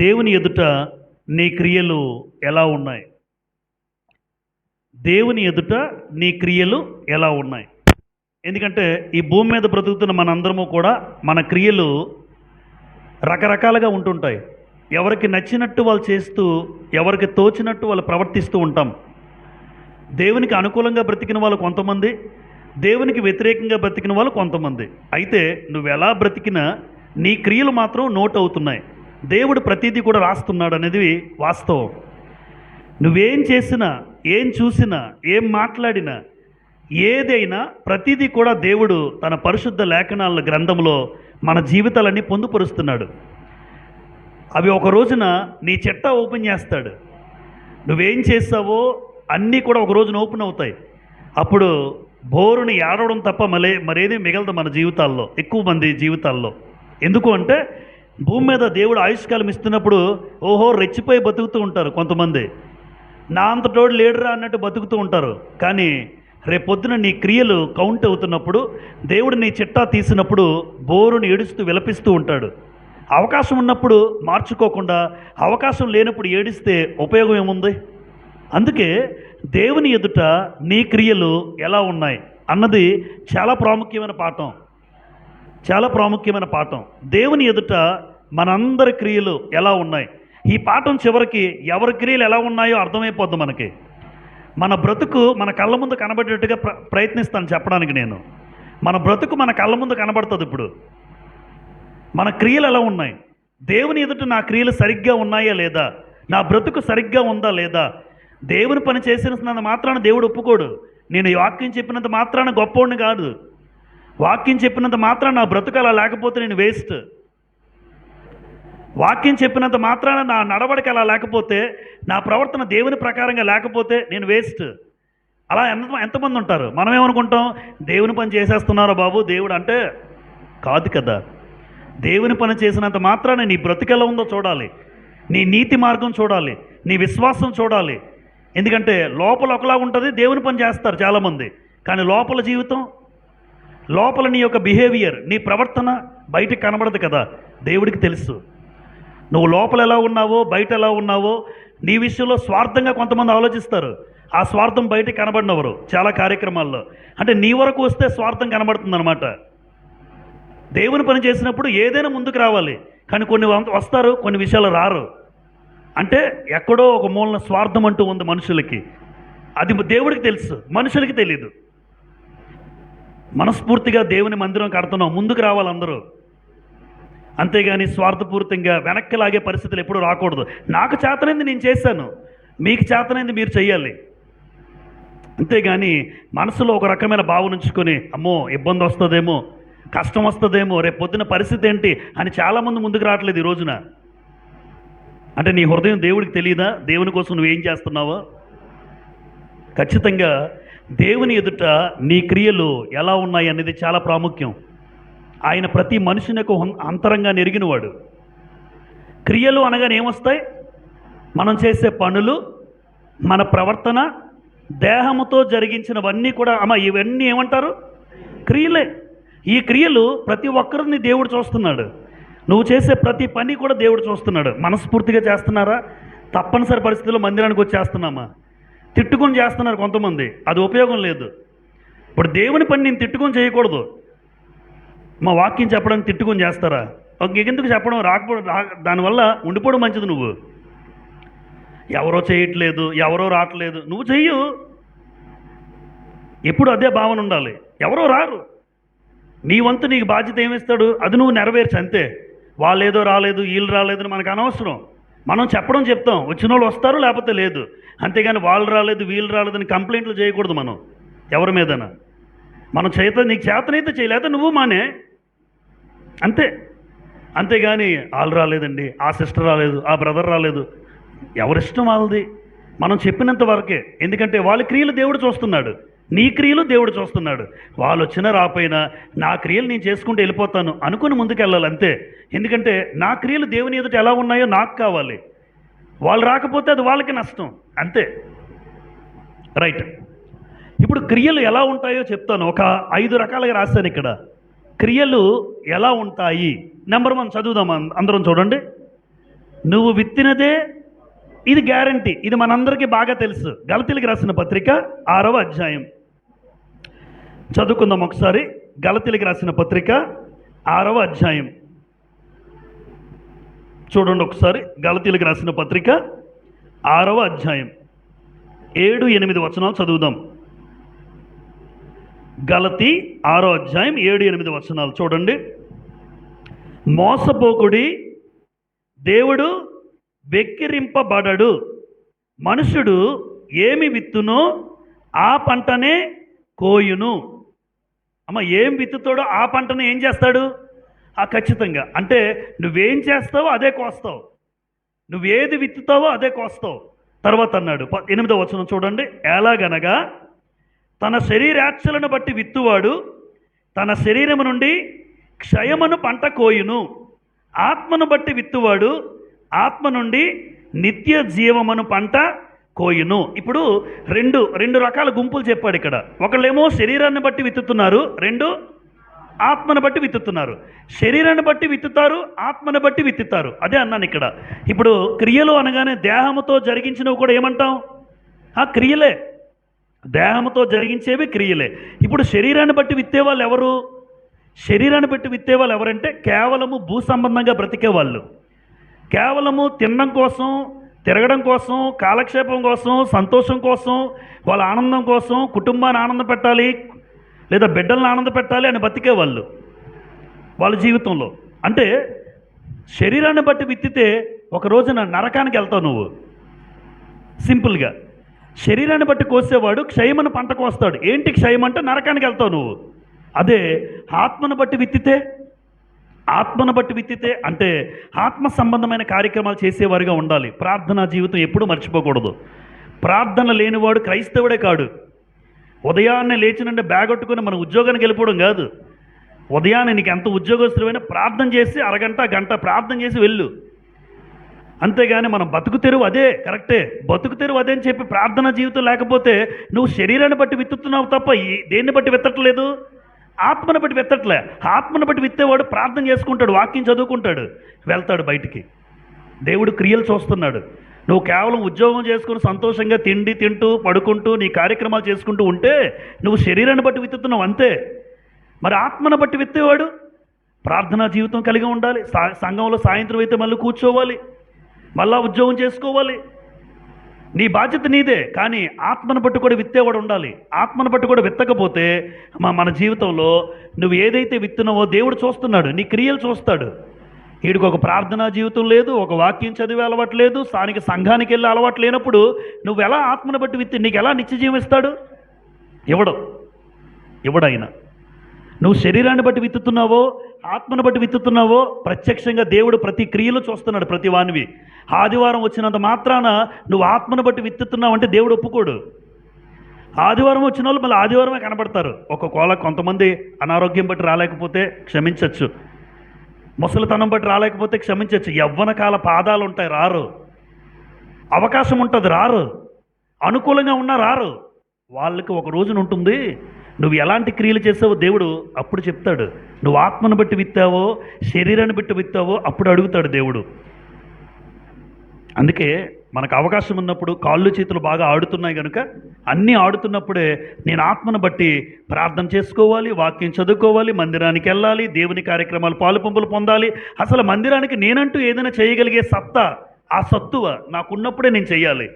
దేవుని ఎదుట నీ క్రియలు ఎలా ఉన్నాయి? దేవుని ఎదుట నీ క్రియలు ఎలా ఉన్నాయి? ఎందుకంటే ఈ భూమి మీద బ్రతుకుతున్న మనందరము కూడా మన క్రియలు రకరకాలుగా ఉంటుంటాయి. ఎవరికి నచ్చినట్టు వాళ్ళు చేస్తూ, ఎవరికి తోచినట్టు వాళ్ళు ప్రవర్తిస్తూ ఉంటాం. దేవునికి అనుకూలంగా బ్రతికిన వాళ్ళు కొంతమంది, దేవునికి వ్యతిరేకంగా బ్రతికిన వాళ్ళు కొంతమంది. అయితే నువ్వు ఎలా బ్రతికినా నీ క్రియలు మాత్రం నోట్ అవుతున్నాయి. దేవుడు ప్రతిదీ కూడా రాస్తున్నాడు అనేది వాస్తవం. నువ్వేం చేసినా, ఏం చూసినా, ఏం మాట్లాడినా, ఏదైనా ప్రతిదీ కూడా దేవుడు తన పరిశుద్ధ లేఖనాల గ్రంథంలో మన జీవితాలన్నీ పొందుపరుస్తున్నాడు. అవి ఒక రోజున నీ చెట్ట ఓపెన్ చేస్తాడు. నువ్వేం చేస్తావో అన్నీ కూడా ఒక రోజున ఓపెన్ అవుతాయి. అప్పుడు బోరుని ఏడవడం తప్ప మరేది మిగలదు మన జీవితాల్లో, ఎక్కువ మంది జీవితాల్లో. ఎందుకు అంటే భూమి మీద దేవుడు ఆయుష్కాలం ఇస్తున్నప్పుడు ఓహో రెచ్చిపోయి బతుకుతూ ఉంటారు కొంతమంది. నా అంతటోడు లేడురా అన్నట్టు బతుకుతూ ఉంటారు. కానీ రేపొద్దున నీ క్రియలు కౌంట్ అవుతున్నప్పుడు, దేవుడు నీ చిట్టా తీసినప్పుడు బోరుని ఏడుస్తూ విలపిస్తూ ఉంటాడు. అవకాశం ఉన్నప్పుడు మార్చుకోకుండా, అవకాశం లేనప్పుడు ఏడిస్తే ఉపయోగం ఏముంది? అందుకే దేవుని ఎదుట నీ క్రియలు ఎలా ఉన్నాయి అన్నది చాలా ప్రాముఖ్యమైన పాఠం. చాలా ప్రాముఖ్యమైన పాఠం. దేవుని ఎదుట మనందరి క్రియలు ఎలా ఉన్నాయి? ఈ పాఠం చివరికి ఎవరి క్రియలు ఎలా ఉన్నాయో అర్థమైపోద్ది మనకి. మన బ్రతుకు మన కళ్ళ ముందు కనబడేట్టుగా ప్రయత్నిస్తాను చెప్పడానికి నేను. మన బ్రతుకు మన కళ్ళ ముందు కనబడుతుంది. ఇప్పుడు మన క్రియలు ఎలా ఉన్నాయి? దేవుని ఎదుట నా క్రియలు సరిగ్గా ఉన్నాయా లేదా? నా బ్రతుకు సరిగ్గా ఉందా లేదా? దేవుని పని చేసినంత మాత్రాన దేవుడు ఒప్పుకోడు. నేను ఈ వాక్యం చెప్పినంత మాత్రాన గొప్పవాడిని కాదు. వాక్యం చెప్పినంత మాత్రాన నా బ్రతుకు అలా లేకపోతే నేను వేస్ట్. వాక్యం చెప్పినంత మాత్రాన నా నడవడిక అలా లేకపోతే, నా ప్రవర్తన దేవుని ప్రకారంగా లేకపోతే నేను వేస్ట్. అలా ఎంతమంది ఉంటారు? మనం ఏమనుకుంటాం, దేవుని పని చేసేస్తున్నారో బాబు దేవుడు అంటే. కాదు కదా. దేవుని పని చేసినంత మాత్రాన నీ బ్రతుకు ఎలా ఉందో చూడాలి, నీ నీతి మార్గం చూడాలి, నీ విశ్వాసం చూడాలి. ఎందుకంటే లోపల ఒకలా ఉంటుంది, దేవుని పని చేస్తారు చాలామంది, కానీ లోపల జీవితం, లోపల నీ యొక్క బిహేవియర్, నీ ప్రవర్తన బయటకు కనబడదు కదా. దేవుడికి తెలుసు నువ్వు లోపల ఎలా ఉన్నావో, బయట ఎలా ఉన్నావో. నీ విషయంలో స్వార్థంగా కొంతమంది ఆలోచిస్తారు. ఆ స్వార్థం బయటకు కనబడినవరు చాలా కార్యక్రమాల్లో. అంటే నీ వరకు వస్తే స్వార్థం కనబడుతుంది అనమాట. దేవుని పని చేసినప్పుడు ఏదైనా ముందుకు రావాలి, కానీ కొన్ని వస్తారు, కొన్ని విషయాలు రారు. అంటే ఎక్కడో ఒక మూలన స్వార్థం అంటూ ఉంది మనుషులకి. అది దేవుడికి తెలుసు, మనుషులకి తెలీదు. మనస్ఫూర్తిగా దేవుని మందిరం కడుతున్నాం, ముందుకు రావాలి అందరూ. అంతేగాని స్వార్థపూరితంగా వెనక్కి లాగే పరిస్థితులు ఎప్పుడూ రాకూడదు. నాకు చేతనైంది నేను చేశాను, మీకు చేతనైంది మీరు చెయ్యాలి. అంతేగాని మనసులో ఒక రకమైన భావన ఉంచుకొని అమ్మో ఇబ్బంది వస్తుందేమో, కష్టం వస్తుందేమో, రేపు పొద్దున పరిస్థితి ఏంటి అని చాలామంది ముందుకు రావట్లేదు ఈ రోజున. అంటే నీ హృదయం దేవుడికి తెలియదా? దేవుని కోసం నువ్వేం చేస్తున్నావో? ఖచ్చితంగా దేవుని ఎదుట నీ క్రియలు ఎలా ఉన్నాయి అనేది చాలా ప్రాముఖ్యం. ఆయన ప్రతి మనుషునికి అంతరంగా ఎరిగినవాడు. క్రియలు అనగానే ఏమొస్తాయి? మనం చేసే పనులు, మన ప్రవర్తన, దేహముతో జరిగించినవన్నీ కూడా ఇవన్నీ ఏమంటారు? క్రియలే. ఈ క్రియలు ప్రతి ఒక్కరిని దేవుడు చూస్తున్నాడు. నువ్వు చేసే ప్రతి పని కూడా దేవుడు చూస్తున్నాడు. మనస్ఫూర్తిగా చేస్తున్నారా? తప్పనిసరి పరిస్థితుల్లో మందిరానికి వచ్చి చేస్తున్నామా? తిట్టుకొని చేస్తున్నారు కొంతమంది, అది ఉపయోగం లేదు. ఇప్పుడు దేవుని పని నేను తిట్టుకొని చేయకూడదు. మా వాక్యం చెప్పడానికి తిట్టుకొని చేస్తారా? ఎందుకు చెప్పడం దానివల్ల ఉండిపోవడం మంచిది. నువ్వు ఎవరో చేయట్లేదు, ఎవరో రావట్లేదు, నువ్వు చెయ్యు. ఎప్పుడు అదే భావన ఉండాలి. ఎవరో రారు, నీ వంతు నీకు బాధ్యత ఏమిస్తాడు అది నువ్వు నెరవేర్చు అంతే. వాళ్ళు ఏదో రాలేదు, వీళ్ళు రాలేదని మనకు అనవసరం. మనం చెప్తాం, వచ్చిన వాళ్ళు వస్తారు, లేకపోతే లేదు. అంతేగాని వాళ్ళు రాలేదు, వీళ్ళు రాలేదని కంప్లైంట్లు చేయకూడదు మనం ఎవరి మీదనా. మనం నీకు చేతనైతే చేయలేదా నువ్వు మానే అంతే. అంతేగాని వాళ్ళు రాలేదండి, ఆ సిస్టర్ రాలేదు, ఆ బ్రదర్ రాలేదు, ఎవరిష్టం వాళ్ళది. మనం చెప్పినంత వరకే. ఎందుకంటే వాళ్ళ క్రియలు దేవుడు చూస్తున్నాడు, నీ క్రియలు దేవుడు చూస్తున్నాడు. వాళ్ళు వచ్చినా రాపోయినా నా క్రియలు నేను చేసుకుంటూ వెళ్ళిపోతాను అనుకుని ముందుకెళ్ళాలి అంతే. ఎందుకంటే నా క్రియలు దేవుని ఎదుట ఎలా ఉన్నాయో నాకు కావాలి. వాళ్ళు రాకపోతే అది వాళ్ళకి నష్టం అంతే. రైట్. ఇప్పుడు క్రియలు ఎలా ఉంటాయో చెప్తాను. ఒక 5 రకాలుగా రాశాను ఇక్కడ. క్రియలు ఎలా ఉంటాయి? నెంబర్ 1 చదువుదాం అందరం, చూడండి. నువ్వు విత్తినదే ఇది గ్యారంటీ. ఇది మనందరికీ బాగా తెలుసు. గలతీలకు రాసిన పత్రిక 6వ అధ్యాయం చదువుకుందాం ఒకసారి. గలతీలకు రాసిన పత్రిక 6వ అధ్యాయం చూడండి ఒకసారి. గలతీలకు రాసిన పత్రిక 6వ అధ్యాయం 7-8 వచనాలు చదువుదాం. గలతీ 6వ అధ్యాయం 7-8 వచనాలు చూడండి. మోసపోకుడి, దేవుడు వెక్కిరింపబడడు. మనుషుడు ఏమి విత్తునో ఆ పంటనే కోయును. అమ్మ, ఏం విత్తుతాడో ఆ పంటను ఏం చేస్తాడు? ఖచ్చితంగా. అంటే నువ్వేం చేస్తావో అదే కోస్తావు, నువ్వేది విత్తుతావో అదే కోస్తావు. తర్వాత అన్నాడు 8వ వచనం చూడండి. ఎలాగనగా తన శరీరాక్షలను బట్టి విత్తువాడు తన శరీరము నుండి క్షయమును పంట కోయును, ఆత్మను బట్టి విత్తువాడు ఆత్మ నుండి నిత్య జీవమును పంట కోయును. ఇప్పుడు రెండు రకాల గుంపులు చెప్పాడు ఇక్కడ. ఒకళ్ళేమో శరీరాన్ని బట్టి విత్తుతున్నారు, రెండు ఆత్మను బట్టి విత్తుతున్నారు. శరీరాన్ని బట్టి విత్తుతారు, ఆత్మను బట్టి విత్తుతారు. అదే అన్నాను ఇక్కడ. ఇప్పుడు క్రియలు అనగానే దేహముతో జరిగించినవి కూడా ఏమంటాం? క్రియలే. దేహముతో జరిగించేవి క్రియలే. ఇప్పుడు శరీరాన్ని బట్టి విత్తేవాళ్ళు ఎవరు? శరీరాన్ని బట్టి విత్తేవాళ్ళు ఎవరంటే కేవలము భూ సంబంధంగా బ్రతికేవాళ్ళు, కేవలము తినడం కోసం, తిరగడం కోసం, కాలక్షేపం కోసం, సంతోషం కోసం, వాళ్ళ ఆనందం కోసం, కుటుంబాన్ని ఆనంద పెట్టాలి లేదా బిడ్డలను ఆనంద పెట్టాలి అని బతికేవాళ్ళు వాళ్ళ జీవితంలో. అంటే శరీరాన్ని బట్టి విత్తితే ఒక రోజున నరకానికి వెళ్తావు నువ్వు. సింపుల్గా శరీరాన్ని బట్టి కోసేవాడు క్షయమని పంట కోస్తాడు. ఏంటి క్షయం అంటే నరకానికి వెళ్తావు నువ్వు. అదే ఆత్మను బట్టి విత్తితే అంటే ఆత్మ సంబంధమైన కార్యక్రమాలు చేసేవారుగా ఉండాలి. ప్రార్థనా జీవితం ఎప్పుడూ మర్చిపోకూడదు. ప్రార్థన లేనివాడు క్రైస్తవుడే కాడు. ఉదయాన్నే లేచినంటే బ్యాగ్ కొట్టుకుని మన ఉద్యోగానికి వెళ్ళిపోవడం కాదు. ఉదయాన్నే నీకు ఎంత ఉద్యోగస్తులైనా ప్రార్థన చేసి గంట ప్రార్థన చేసి వెళ్ళు. అంతేగాని మనం బతుకు తెరువు అదే కరెక్టే, బతుకు తెరువు అదే అని చెప్పి ప్రార్థనా జీవితం లేకపోతే నువ్వు శరీరాన్ని బట్టి విత్తుతున్నావు తప్ప దేన్ని బట్టి విత్తట్లేదు? ఆత్మను బట్టి విత్తట్లే. ఆత్మను బట్టి విత్తేవాడు ప్రార్థన చేసుకుంటాడు, వాక్యం చదువుకుంటాడు, వెళ్తాడు బయటికి. దేవుడు క్రియలు చూస్తున్నాడు. నువ్వు కేవలం ఉద్యోగం చేసుకుని సంతోషంగా తింటూ పడుకుంటూ నీ కార్యక్రమాలు చేసుకుంటూ ఉంటే నువ్వు శరీరాన్ని బట్టి విత్తుతున్నావు అంతే. మరి ఆత్మను బట్టి విత్తేవాడు ప్రార్థనా జీవితం కలిగి ఉండాలి. సంఘంలో సాయంత్రం అయితే మళ్ళీ కూర్చోవాలి, మళ్ళా ఉద్యోగం చేసుకోవాలి. నీ బాధ్యత నీదే. కానీ ఆత్మను బట్టి కూడా విత్తేవాడు ఉండాలి. ఆత్మను బట్టి కూడా విత్తకపోతే మన జీవితంలో నువ్వు ఏదైతే విత్తున్నావో దేవుడు చూస్తున్నాడు, నీ క్రియలు చూస్తాడు. వీడికి ఒక ప్రార్థనా జీవితం లేదు, ఒక వాక్యం చదివే అలవాటు లేదు, స్థానిక సంఘానికి వెళ్ళే అలవాటు లేనప్పుడు నువ్వు ఎలా ఆత్మను బట్టి విత్తి నీకు ఎలా నిత్య జీవం ఇస్తాడు? ఇవ్వడైనా. నువ్వు శరీరాన్ని బట్టి విత్తుతున్నావో ఆత్మను బట్టి విత్తుతున్నావో ప్రత్యక్షంగా దేవుడు ప్రతి క్రియలు చూస్తున్నాడు, ప్రతి వానివి. ఆదివారం వచ్చినంత మాత్రాన నువ్వు ఆత్మను బట్టి విత్తుతున్నావు అంటే దేవుడు ఒప్పుకోడు. ఆదివారం వచ్చిన వాళ్ళు మళ్ళీ ఆదివారమే కనబడతారు. కొంతమంది అనారోగ్యం బట్టి రాలేకపోతే క్షమించవచ్చు, ముసలితనం బట్టి రాలేకపోతే క్షమించవచ్చు. యవ్వన కాల పాదాలు ఉంటాయి, రారు. అవకాశం ఉంటుంది, రారు. అనుకూలంగా ఉన్నా రారు. వాళ్ళకి ఒక రోజున ఉంటుంది. నువ్వు ఎలాంటి క్రియలు చేసావో దేవుడు అప్పుడు చెప్తాడు. నువ్వు ఆత్మను బట్టి విత్తావో శరీరాన్ని బట్టి విత్తావో అప్పుడు అడుగుతాడు దేవుడు. అందుకే మనకు అవకాశం ఉన్నప్పుడు కాళ్ళు చేతులు బాగా ఆడుతున్నాయి కనుక అన్నీ ఆడుతున్నప్పుడే నేను ఆత్మను బట్టి ప్రార్థన చేసుకోవాలి, వాక్యం చదువుకోవాలి, మందిరానికి వెళ్ళాలి, దేవుని కార్యక్రమాలు పాలుపంపులు పొందాలి. అసలు మందిరానికి నేనంటూ ఏదైనా చేయగలిగే సత్తా, ఆ సత్తువ నాకున్నప్పుడే నేను చెయ్యాలి.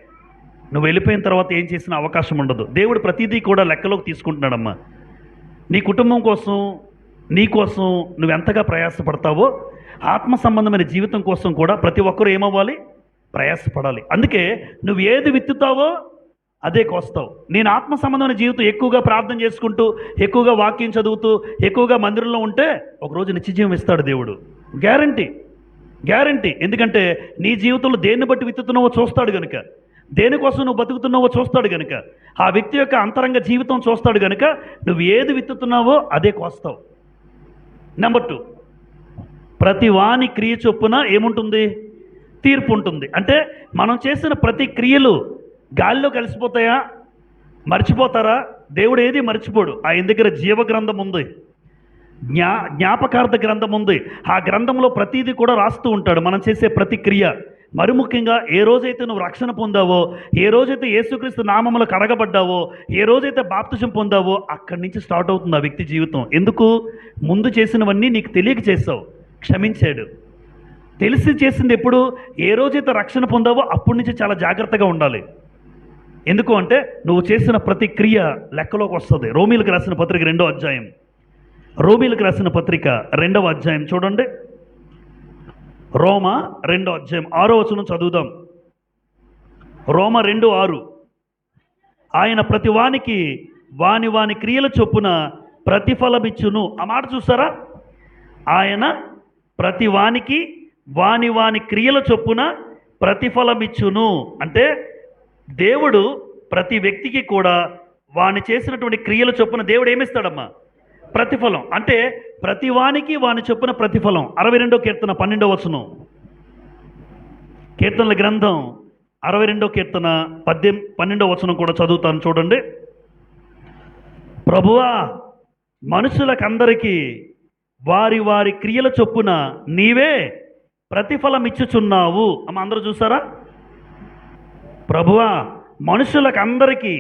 నువ్వు వెళ్ళిపోయిన తర్వాత ఏం చేసిన అవకాశం ఉండదు. దేవుడు ప్రతిదీ కూడా లెక్కలోకి తీసుకుంటున్నాడమ్మా. నీ కుటుంబం కోసం, నీ కోసం నువ్వు ఎంతగా ప్రయాసపడతావో ఆత్మ సంబంధమైన జీవితం కోసం కూడా ప్రతి ఒక్కరూ ఏమవ్వాలి? ప్రయాసపడాలి. అందుకే నువ్వు ఏది విత్తుతావో అదే కోస్తావు. నేను ఆత్మ సంబంధమైన జీవితం ఎక్కువగా ప్రార్థన చేసుకుంటూ, ఎక్కువగా వాక్యం చదువుతూ, ఎక్కువగా మందిరంలో ఉంటే ఒకరోజు నిత్యజీవం ఇస్తాడు దేవుడు. గ్యారంటీ. ఎందుకంటే నీ జీవితంలో దేన్ని బట్టి విత్తుతున్నావో చూస్తాడు కనుక, దేనికోసం నువ్వు బతుకుతున్నావో చూస్తాడు కనుక, ఆ వ్యక్తి యొక్క అంతరంగ జీవితం చూస్తాడు కనుక నువ్వు ఏది విత్తుతున్నావో అదే కోస్తావు. నెంబర్ 2, ప్రతి వాని క్రియ చొప్పున ఏముంటుంది? తీర్పు ఉంటుంది. అంటే మనం చేసిన ప్రతి క్రియలు గాలిలో కలిసిపోతాయా? మర్చిపోతారా? దేవుడు ఏది మర్చిపోడు. ఆయన దగ్గర జీవ గ్రంథం ఉంది, జ్ఞాపకార్థ గ్రంథం ఉంది. ఆ గ్రంథంలో ప్రతిదీ కూడా రాస్తూ ఉంటాడు. మనం చేసే ప్రతి క్రియ, మరి ముఖ్యంగా ఏ రోజైతే నువ్వు రక్షణ పొందావో, ఏ రోజైతే యేసుక్రీస్తు నామములో కడగబడ్డావో, ఏ రోజైతే బాప్తిజం పొందావో అక్కడి నుంచి స్టార్ట్ అవుతుంది ఆ వ్యక్తి జీవితం. ఎందుకు? ముందు చేసినవన్నీ నీకు తెలియక చేసావు, క్షమించాడు. తెలిసి చేసింది ఎప్పుడు? ఏ రోజైతే రక్షణ పొందావో అప్పటి నుంచి చాలా జాగ్రత్తగా ఉండాలి. ఎందుకు అంటే నువ్వు చేసిన ప్రతి క్రియ లెక్కలోకి వస్తుంది. రోమీలకు రాసిన పత్రిక 2వ అధ్యాయం, రోమీలకు రాసిన పత్రిక 2వ అధ్యాయం చూడండి. రోమ 2వ అధ్యాయం 6వ వచనం చదువుదాం. రోమ 2:6. ఆయన ప్రతి వానికి వాని వాని క్రియల చొప్పున ప్రతిఫలమిచ్చును. ఆ మాట చూస్తారా? ఆయన ప్రతి వానికి వాని వాని క్రియల చొప్పున ప్రతిఫలమిచ్చును అంటే దేవుడు ప్రతి వ్యక్తికి కూడా వాని చేసినటువంటి క్రియల చొప్పున దేవుడు ఏమిస్తాడమ్మా? ప్రతిఫలం. అంటే ప్రతి వానికి వాని చొప్పున ప్రతిఫలం. 62వ కీర్తన 12వ వచనం, కీర్తనల గ్రంథం 62వ కీర్తన 12వ వచనం కూడా చదువుతాను చూడండి. ప్రభువా, మనుషులకందరికీ వారి వారి క్రియల చొప్పున నీవే ప్రతిఫలం ఇచ్చుచున్నావు. అమ్మ అందరూ చూసారా? ప్రభువా, మనుషులకందరికీ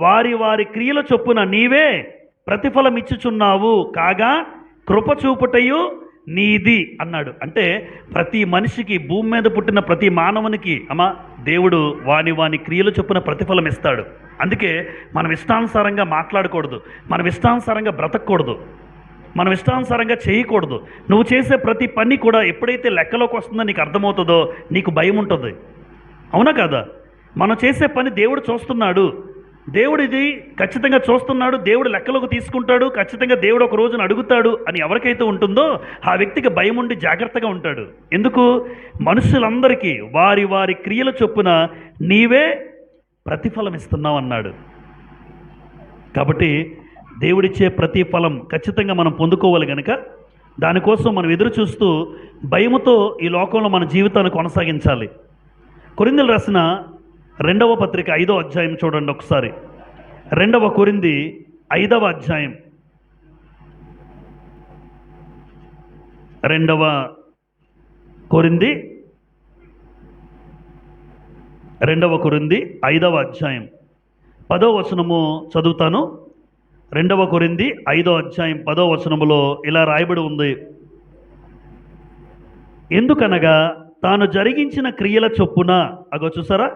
వారి వారి క్రియల చొప్పున నీవే ప్రతిఫలం ఇచ్చుచున్నావు, కాగా కృప చూపుటయు నీది అన్నాడు. అంటే ప్రతి మనిషికి, భూమి మీద పుట్టిన ప్రతి మానవునికి దేవుడు వాని వాని క్రియల చొప్పున ప్రతిఫలం ఇస్తాడు. అందుకే మనం ఇష్టానుసారంగా మాట్లాడకూడదు, మనం ఇష్టానుసారంగా బ్రతకూడదు, మనం ఇష్టానుసారంగా చేయకూడదు. నువ్వు చేసే ప్రతి పని కూడా ఎప్పుడైతే లెక్కలోకి వస్తుందో నీకు అర్థమవుతుందో నీకు భయం ఉంటుంది. అవునా కదా? మనం చేసే పని దేవుడు చూస్తున్నాడు, దేవుడు ఇది ఖచ్చితంగా చూస్తున్నాడు, దేవుడు లెక్కలోకి తీసుకుంటాడు, ఖచ్చితంగా దేవుడు ఒక రోజున అడుగుతాడు అని ఎవరికైతే ఉంటుందో ఆ వ్యక్తికి భయం ఉండి జాగ్రత్తగా ఉంటాడు. ఎందుకు? మనుషులందరికీ వారి వారి క్రియల చొప్పున నీవే ప్రతిఫలం ఇస్తున్నావు అన్నాడు. కాబట్టి దేవుడిచ్చే ప్రతిఫలం ఖచ్చితంగా మనం పొందుకోవాలి కనుక దానికోసం మనం ఎదురు చూస్తూ భయముతో ఈ లోకంలో మన జీవితాన్ని కొనసాగించాలి. కొరింథీయులకు రాసిన 2వ పత్రిక 5వ అధ్యాయం చూడండి ఒకసారి. 2వ కొరింథీ 5వ అధ్యాయం, 2వ కొరింథీ 5వ అధ్యాయం 10వ వచనము చదువుతాను. 2వ కొరింథీ 5వ అధ్యాయం 10వ వచనములో ఇలా రాయబడి ఉంది. ఎందుకనగా తాను జరిగించిన క్రియల చొప్పున, అగో చూసారా,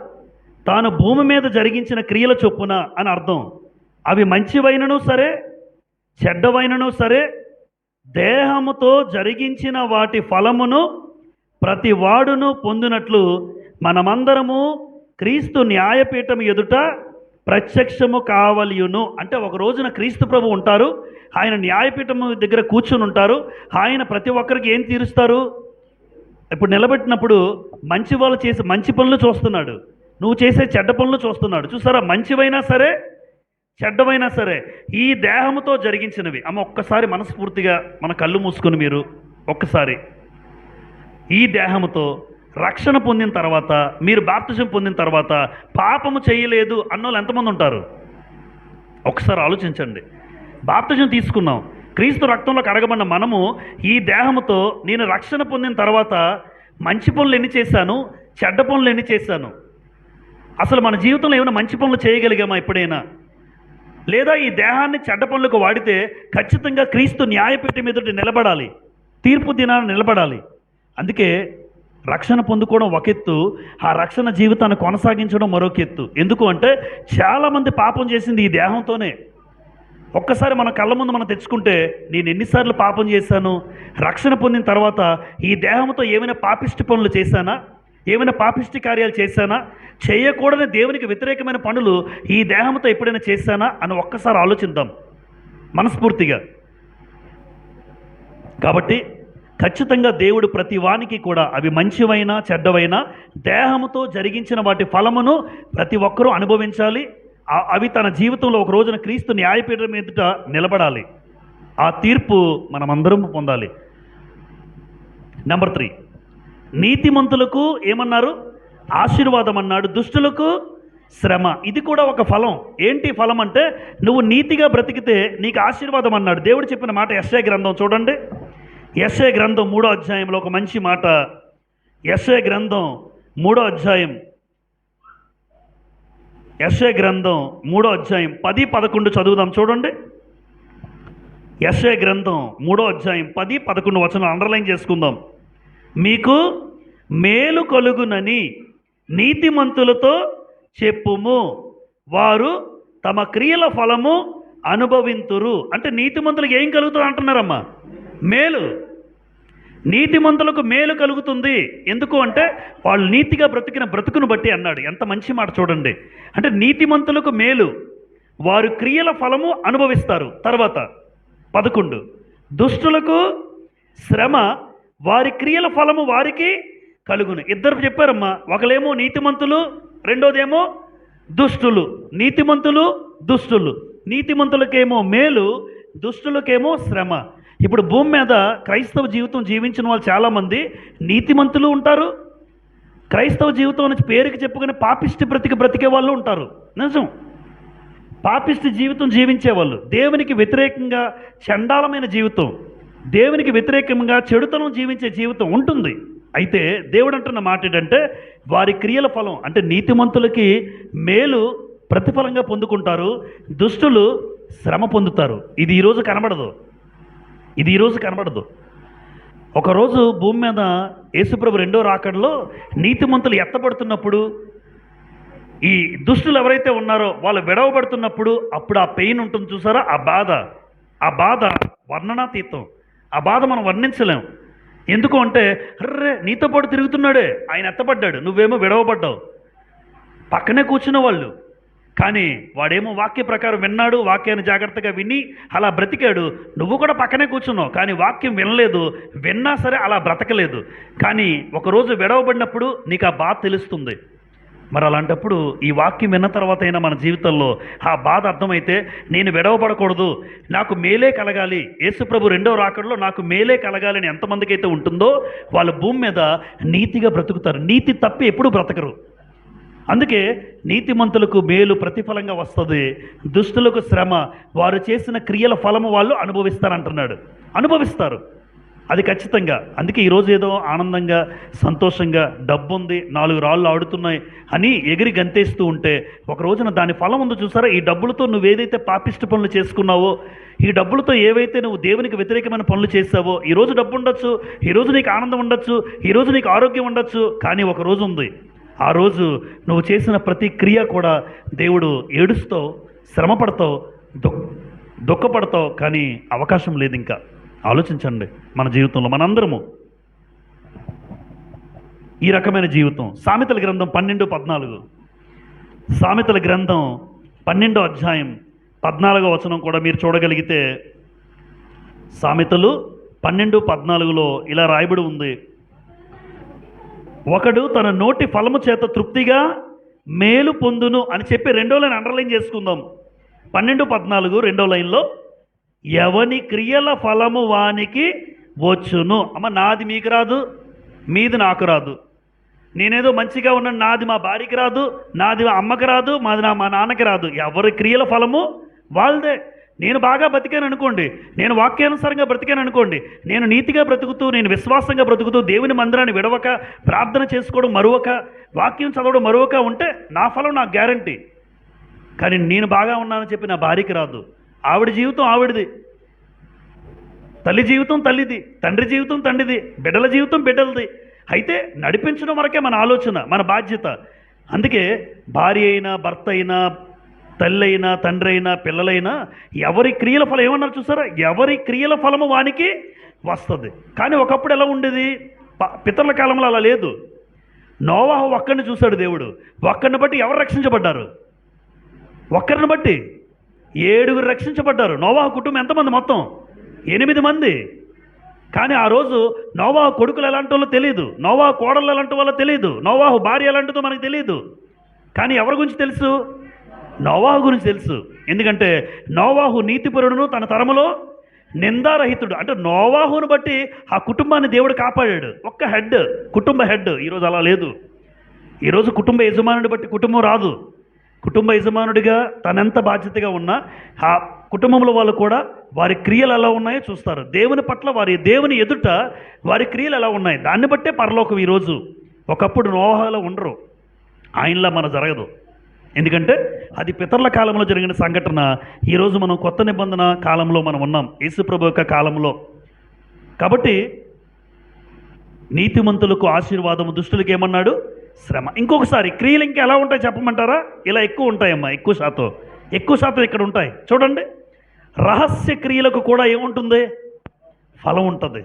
తాను భూమి మీద జరిగించిన క్రియల చొప్పున అని అర్థం. అవి మంచివైనను సరే చెడ్డవైనను సరే దేహముతో జరిగించిన వాటి ఫలమును ప్రతి వాడును పొందినట్లు మనమందరము క్రీస్తు న్యాయపీఠం ఎదుట ప్రత్యక్షము కావలియును. అంటే ఒక రోజున క్రీస్తు ప్రభు ఉంటారు, ఆయన న్యాయపీఠము దగ్గర కూర్చుని ఉంటారు, ఆయన ప్రతి ఒక్కరికి ఏం తీరుస్తారు? ఇప్పుడు నిలబెట్టినప్పుడు మంచి వాళ్ళు చేసే మంచి పనులు చూస్తున్నాడు, నువ్వు చేసే చెడ్డ పనులు చూస్తున్నాడు. చూసారా? మంచివైనా సరే చెడ్డవైనా సరే ఈ దేహముతో జరిగించినవి. ఒక్కసారి మనస్ఫూర్తిగా మన కళ్ళు మూసుకొని మీరు ఒక్కసారి ఈ దేహముతో రక్షణ పొందిన తర్వాత, మీరు బాప్తిజం పొందిన తర్వాత పాపము చేయలేదు అన్నోళ్ళు ఎంతమంది ఉంటారు? ఒకసారి ఆలోచించండి. బాప్తిజం తీసుకున్నాం, క్రీస్తు రక్తంలో కడగబడిన మనము ఈ దేహముతో నేను రక్షణ పొందిన తర్వాత మంచి పనులు ఎన్ని చేశాను, చెడ్డ పనులు ఎన్ని చేశాను? అసలు మన జీవితంలో ఏమైనా మంచి పనులు చేయగలిగామా ఎప్పుడైనా? లేదా ఈ దేహాన్ని చెడ్డ పనులకు వాడితే ఖచ్చితంగా క్రీస్తు న్యాయపీఠం ఎదుట నిలబడాలి, తీర్పు దినాన్ని నిలబడాలి. అందుకే రక్షణ పొందుకోవడం ఒక ఎత్తు, ఆ రక్షణ జీవితాన్ని కొనసాగించడం మరొక ఎత్తు. ఎందుకు అంటే చాలామంది పాపం చేసింది ఈ దేహంతోనే. ఒక్కసారి మన కళ్ళ ముందు మనం తెచ్చుకుంటే నేను ఎన్నిసార్లు పాపం చేశాను, రక్షణ పొందిన తర్వాత ఈ దేహంతో ఏమైనా పాపిష్టి పనులు చేశానా, ఏమైనా పాపిష్టి కార్యాలు చేశానా, చేయకూడని దేవునికి వ్యతిరేకమైన పనులు ఈ దేహంతో ఎప్పుడైనా చేశానా అని ఒక్కసారి ఆలోచిద్దాం మనస్ఫూర్తిగా. కాబట్టి ఖచ్చితంగా దేవుడు ప్రతి వానికి కూడా అవి మంచివైనా చెడ్డవైనా దేహముతో జరిగించిన వాటి ఫలమును ప్రతి ఒక్కరూ అనుభవించాలి. అవి తన జీవితంలో ఒక రోజున క్రీస్తు న్యాయపీఠం ఎదుట నిలబడాలి. ఆ తీర్పు మనమందరం పొందాలి. నెంబర్ 3, నీతిమంతులకు ఏమన్నారు? ఆశీర్వాదం అన్నాడు, దుష్టులకు శ్రమ. ఇది కూడా ఒక ఫలం. ఏంటి ఫలం అంటే నువ్వు నీతిగా బ్రతికితే నీకు ఆశీర్వాదం అన్నాడు. దేవుడు చెప్పిన మాట యెషయా గ్రంథం చూడండి. యెషయా గ్రంథం 3వ అధ్యాయంలో ఒక మంచి మాట. యెషయా గ్రంథం 3వ అధ్యాయం, యెషయా గ్రంథం 3వ అధ్యాయం 10, 11 చదువుదాం చూడండి. యెషయా గ్రంథం 3వ అధ్యాయం 10, 11 వచనాలు అండర్లైన్ చేసుకుందాం. మీకు మేలు కలుగునని నీతిమంతులతో చెప్పుము, వారు తమ క్రియల ఫలము అనుభవింతురు. అంటే నీతిమంతులకు ఏం కలుగుతుంది అంటున్నారమ్మా? మేలు. నీతిమంతులకు మేలు కలుగుతుంది. ఎందుకు అంటే వాళ్ళు నీతిగా బ్రతికిన బ్రతుకును బట్టి అన్నాడు. ఎంత మంచి మాట చూడండి. అంటే నీతిమంతులకు మేలు, వారు క్రియల ఫలము అనుభవిస్తారు. తర్వాత 11, దుష్టులకు శ్రమ, వారి క్రియల ఫలము వారికి కలుగును. ఇద్దరు చెప్పారమ్మా. ఒకలేమో నీతిమంతులు, రెండోదేమో దుష్టులు. నీతిమంతులు, దుష్టులు. నీతిమంతులకేమో మేలు, దుష్టులకేమో శ్రమ. ఇప్పుడు భూమి మీద క్రైస్తవ జీవితం జీవించిన వాళ్ళు చాలామంది నీతిమంతులు ఉంటారు, క్రైస్తవ జీవితం అని పేరుకి చెప్పుకొని పాపిష్టి బ్రతికే వాళ్ళు ఉంటారు. నిజం. పాపిష్టి జీవితం జీవించేవాళ్ళు, దేవునికి వ్యతిరేకంగా చండాలమైన జీవితం, దేవునికి వ్యతిరేకంగా చెడుతనం జీవించే జీవితం ఉంటుంది. అయితే దేవుడు అంటున్న మాట ఏంటంటే వారి క్రియల ఫలం, అంటే నీతిమంతులకి మేలు ప్రతిఫలంగా పొందుకుంటారు, దుష్టులు శ్రమ పొందుతారు. ఇది ఈరోజు కనబడదు. ఒకరోజు భూమి మీద యేసుప్రభు 2వ రాకడలో నీతిమంతులు ఎత్తబడుతున్నప్పుడు, ఈ దుష్టులు ఎవరైతే ఉన్నారో వాళ్ళు విడవబడుతున్నప్పుడు, అప్పుడు ఆ పెయిన్ ఉంటుంది చూసారా, ఆ బాధ వర్ణనాతీతం. ఆ బాధ మనం వర్ణించలేం. ఎందుకు అంటే అర్రే నీతో పాటు తిరుగుతున్నాడే, ఆయన ఎత్తపడ్డాడు, నువ్వేమో విడవబడ్డావు. పక్కనే కూర్చున్న వాళ్ళు, కానీ వాడేమో వాక్య ప్రకారం విన్నాడు, వాక్యాన్ని జాగ్రత్తగా విని అలా బ్రతికాడు. నువ్వు కూడా పక్కనే కూర్చున్నావు, కానీ వాక్యం వినలేదు, విన్నా సరే అలా బ్రతకలేదు. కానీ ఒకరోజు విడవబడినప్పుడు నీకు ఆ బాధ తెలుస్తుంది. మరి అలాంటప్పుడు ఈ వాక్యం విన్న తర్వాత అయినా మన జీవితంలో ఆ బాధ అర్థమైతే నేను విడవబడకూడదు, నాకు మేలే కలగాలి, యేసుప్రభు 2వ రాకడలో నాకు మేలే కలగాలి అని ఎంతమందికి అయితే ఉంటుందో వాళ్ళు భూమి మీద నీతిగా బ్రతుకుతారు. నీతి తప్పి ఎప్పుడు బ్రతకరు. అందుకే నీతిమంతులకు మేలు ప్రతిఫలంగా వస్తుంది, దుష్టులకు శ్రమ, వారు చేసిన క్రియల ఫలము వాళ్ళు అనుభవిస్తారు. అది ఖచ్చితంగా. అందుకే ఈరోజు ఏదో ఆనందంగా సంతోషంగా డబ్బు ఉంది, 4 రాళ్ళు ఆడుతున్నాయి అని ఎగిరి గంతేస్తూ ఉంటే ఒక రోజున దాని ఫలం ఉందో చూసారా. ఈ డబ్బులతో నువ్వేదైతే పాపిష్టి పనులు చేసుకున్నావో, ఈ డబ్బులతో ఏవైతే నువ్వు దేవునికి వ్యతిరేకమైన పనులు చేసావో, ఈరోజు డబ్బు ఉండొచ్చు, ఈరోజు నీకు ఆనందం ఉండొచ్చు, ఈరోజు నీకు ఆరోగ్యం ఉండొచ్చు, కానీ ఒక రోజు ఉంది, ఆ రోజు నువ్వు చేసిన ప్రతి క్రియ కూడా దేవుడు ఏడుస్తావు, శ్రమ పడతావు, దుఃఖపడతావు, కానీ అవకాశం లేదు. ఇంకా ఆలోచించండి, మన జీవితంలో మనందరము ఈ రకమైన జీవితం. సామెతల గ్రంథం 12:14, సామెతల గ్రంథం 12వ అధ్యాయం 14వ వచనం కూడా మీరు చూడగలిగితే, సామెతలు 12:14లో ఇలా రాయబడి ఉంది, ఒకడు తన నోటి ఫలము చేత తృప్తిగా మేలు పొందును అని చెప్పి 2వ లైన్ అండర్లైన్ చేసుకుందాం. 12:14 2వ లైన్లో, ఎవని క్రియల ఫలము వానికి వచ్చును. అమ్మ, నాది మీకు రాదు, మీది నాకు రాదు. నేనేదో మంచిగా ఉన్నాను, నాది మా భార్యకి రాదు, నాది మా అమ్మకి రాదు, మా నాన్నకి రాదు. ఎవరి క్రియల ఫలము వాళ్ళదే. నేను బాగా బ్రతికాను అనుకోండి, నేను వాక్యానుసారంగా బ్రతికాను అనుకోండి, నేను నీతిగా బ్రతుకుతూ, నేను విశ్వాసంగా బ్రతుకుతూ, దేవుని మందిరాన్ని విడవక, ప్రార్థన చేసుకోవడం మరువక, వాక్యం చదవడం మరువక ఉంటే నా ఫలం నాకు గ్యారంటీ. కానీ నేను బాగా ఉన్నానని చెప్పి నా భార్యకి రాదు. ఆవిడ జీవితం ఆవిడది, తల్లి జీవితం తల్లిది, తండ్రి జీవితం తండ్రిది, బిడ్డల జీవితం బిడ్డలది. అయితే నడిపించడం వరకే మన ఆలోచన, మన బాధ్యత. అందుకే భార్య అయినా, భర్త అయినా, తల్లి అయినా, తండ్రి అయినా, పిల్లలైనా ఎవరి క్రియల ఫలం ఏమన్నారు చూసారా, ఎవరి క్రియల ఫలము వానికి వస్తుంది. కానీ ఒకప్పుడు ఎలా ఉండేది, పితరుల కాలంలో అలా లేదు. నోవాహు ఒక్కడిని చూశాడు దేవుడు, ఒక్కడిని బట్టి ఎవరు రక్షించబడ్డారు? ఒక్కరిని బట్టి 7 రక్షించబడ్డారు. నోవాహు కుటుంబం ఎంతమంది? మొత్తం 8 మంది. కానీ ఆ రోజు నోవాహు కొడుకులు ఎలాంటి వాళ్ళో తెలియదు, నోవాహు కోడళ్ళు ఎలాంటి వాళ్ళో తెలియదు, నోవాహు భార్య ఎలాంటిదో మనకు తెలియదు. కానీ ఎవరి గురించి తెలుసు? నోవాహు గురించి తెలుసు. ఎందుకంటే నోవాహు నీతిపరుడును, తన తరములో నిందారహితుడు. అంటే నోవాహును బట్టి ఆ కుటుంబాన్ని దేవుడు కాపాడాడు. ఒక్క హెడ్, కుటుంబ హెడ్. ఈరోజు అలా లేదు. ఈరోజు కుటుంబ యజమానుడిని బట్టి కుటుంబం రాదు. కుటుంబ యజమానుడిగా తనెంత బాధ్యతగా ఉన్నా ఆ కుటుంబంలో వాళ్ళు కూడా వారి క్రియలు ఎలా ఉన్నాయో చూస్తారు. దేవుని పట్ల, దేవుని ఎదుట వారి క్రియలు ఎలా ఉన్నాయి, దాన్ని బట్టే పరలోకం ఈరోజు ఒకప్పుడు నోహాలో ఉండరు, ఆయనలా మన జరగదు. ఎందుకంటే అది పితరుల కాలంలో జరిగిన సంఘటన. ఈరోజు మనం కొత్త నిబంధన కాలంలో మనం ఉన్నాం, యేసుప్రభు యొక్క కాలంలో. కాబట్టి నీతిమంతులకు ఆశీర్వాదము, దుష్టులకు ఏమన్నాడు? శ్రమ. ఇంకొకసారి క్రియలు ఇంకా ఎలా ఉంటాయి చెప్పమంటారా? ఇలా ఎక్కువ ఉంటాయమ్మా, ఎక్కువ శాతం ఇక్కడ ఉంటాయి. చూడండి, రహస్య క్రియలకు కూడా ఏముంటుంది? ఫలం ఉంటుంది.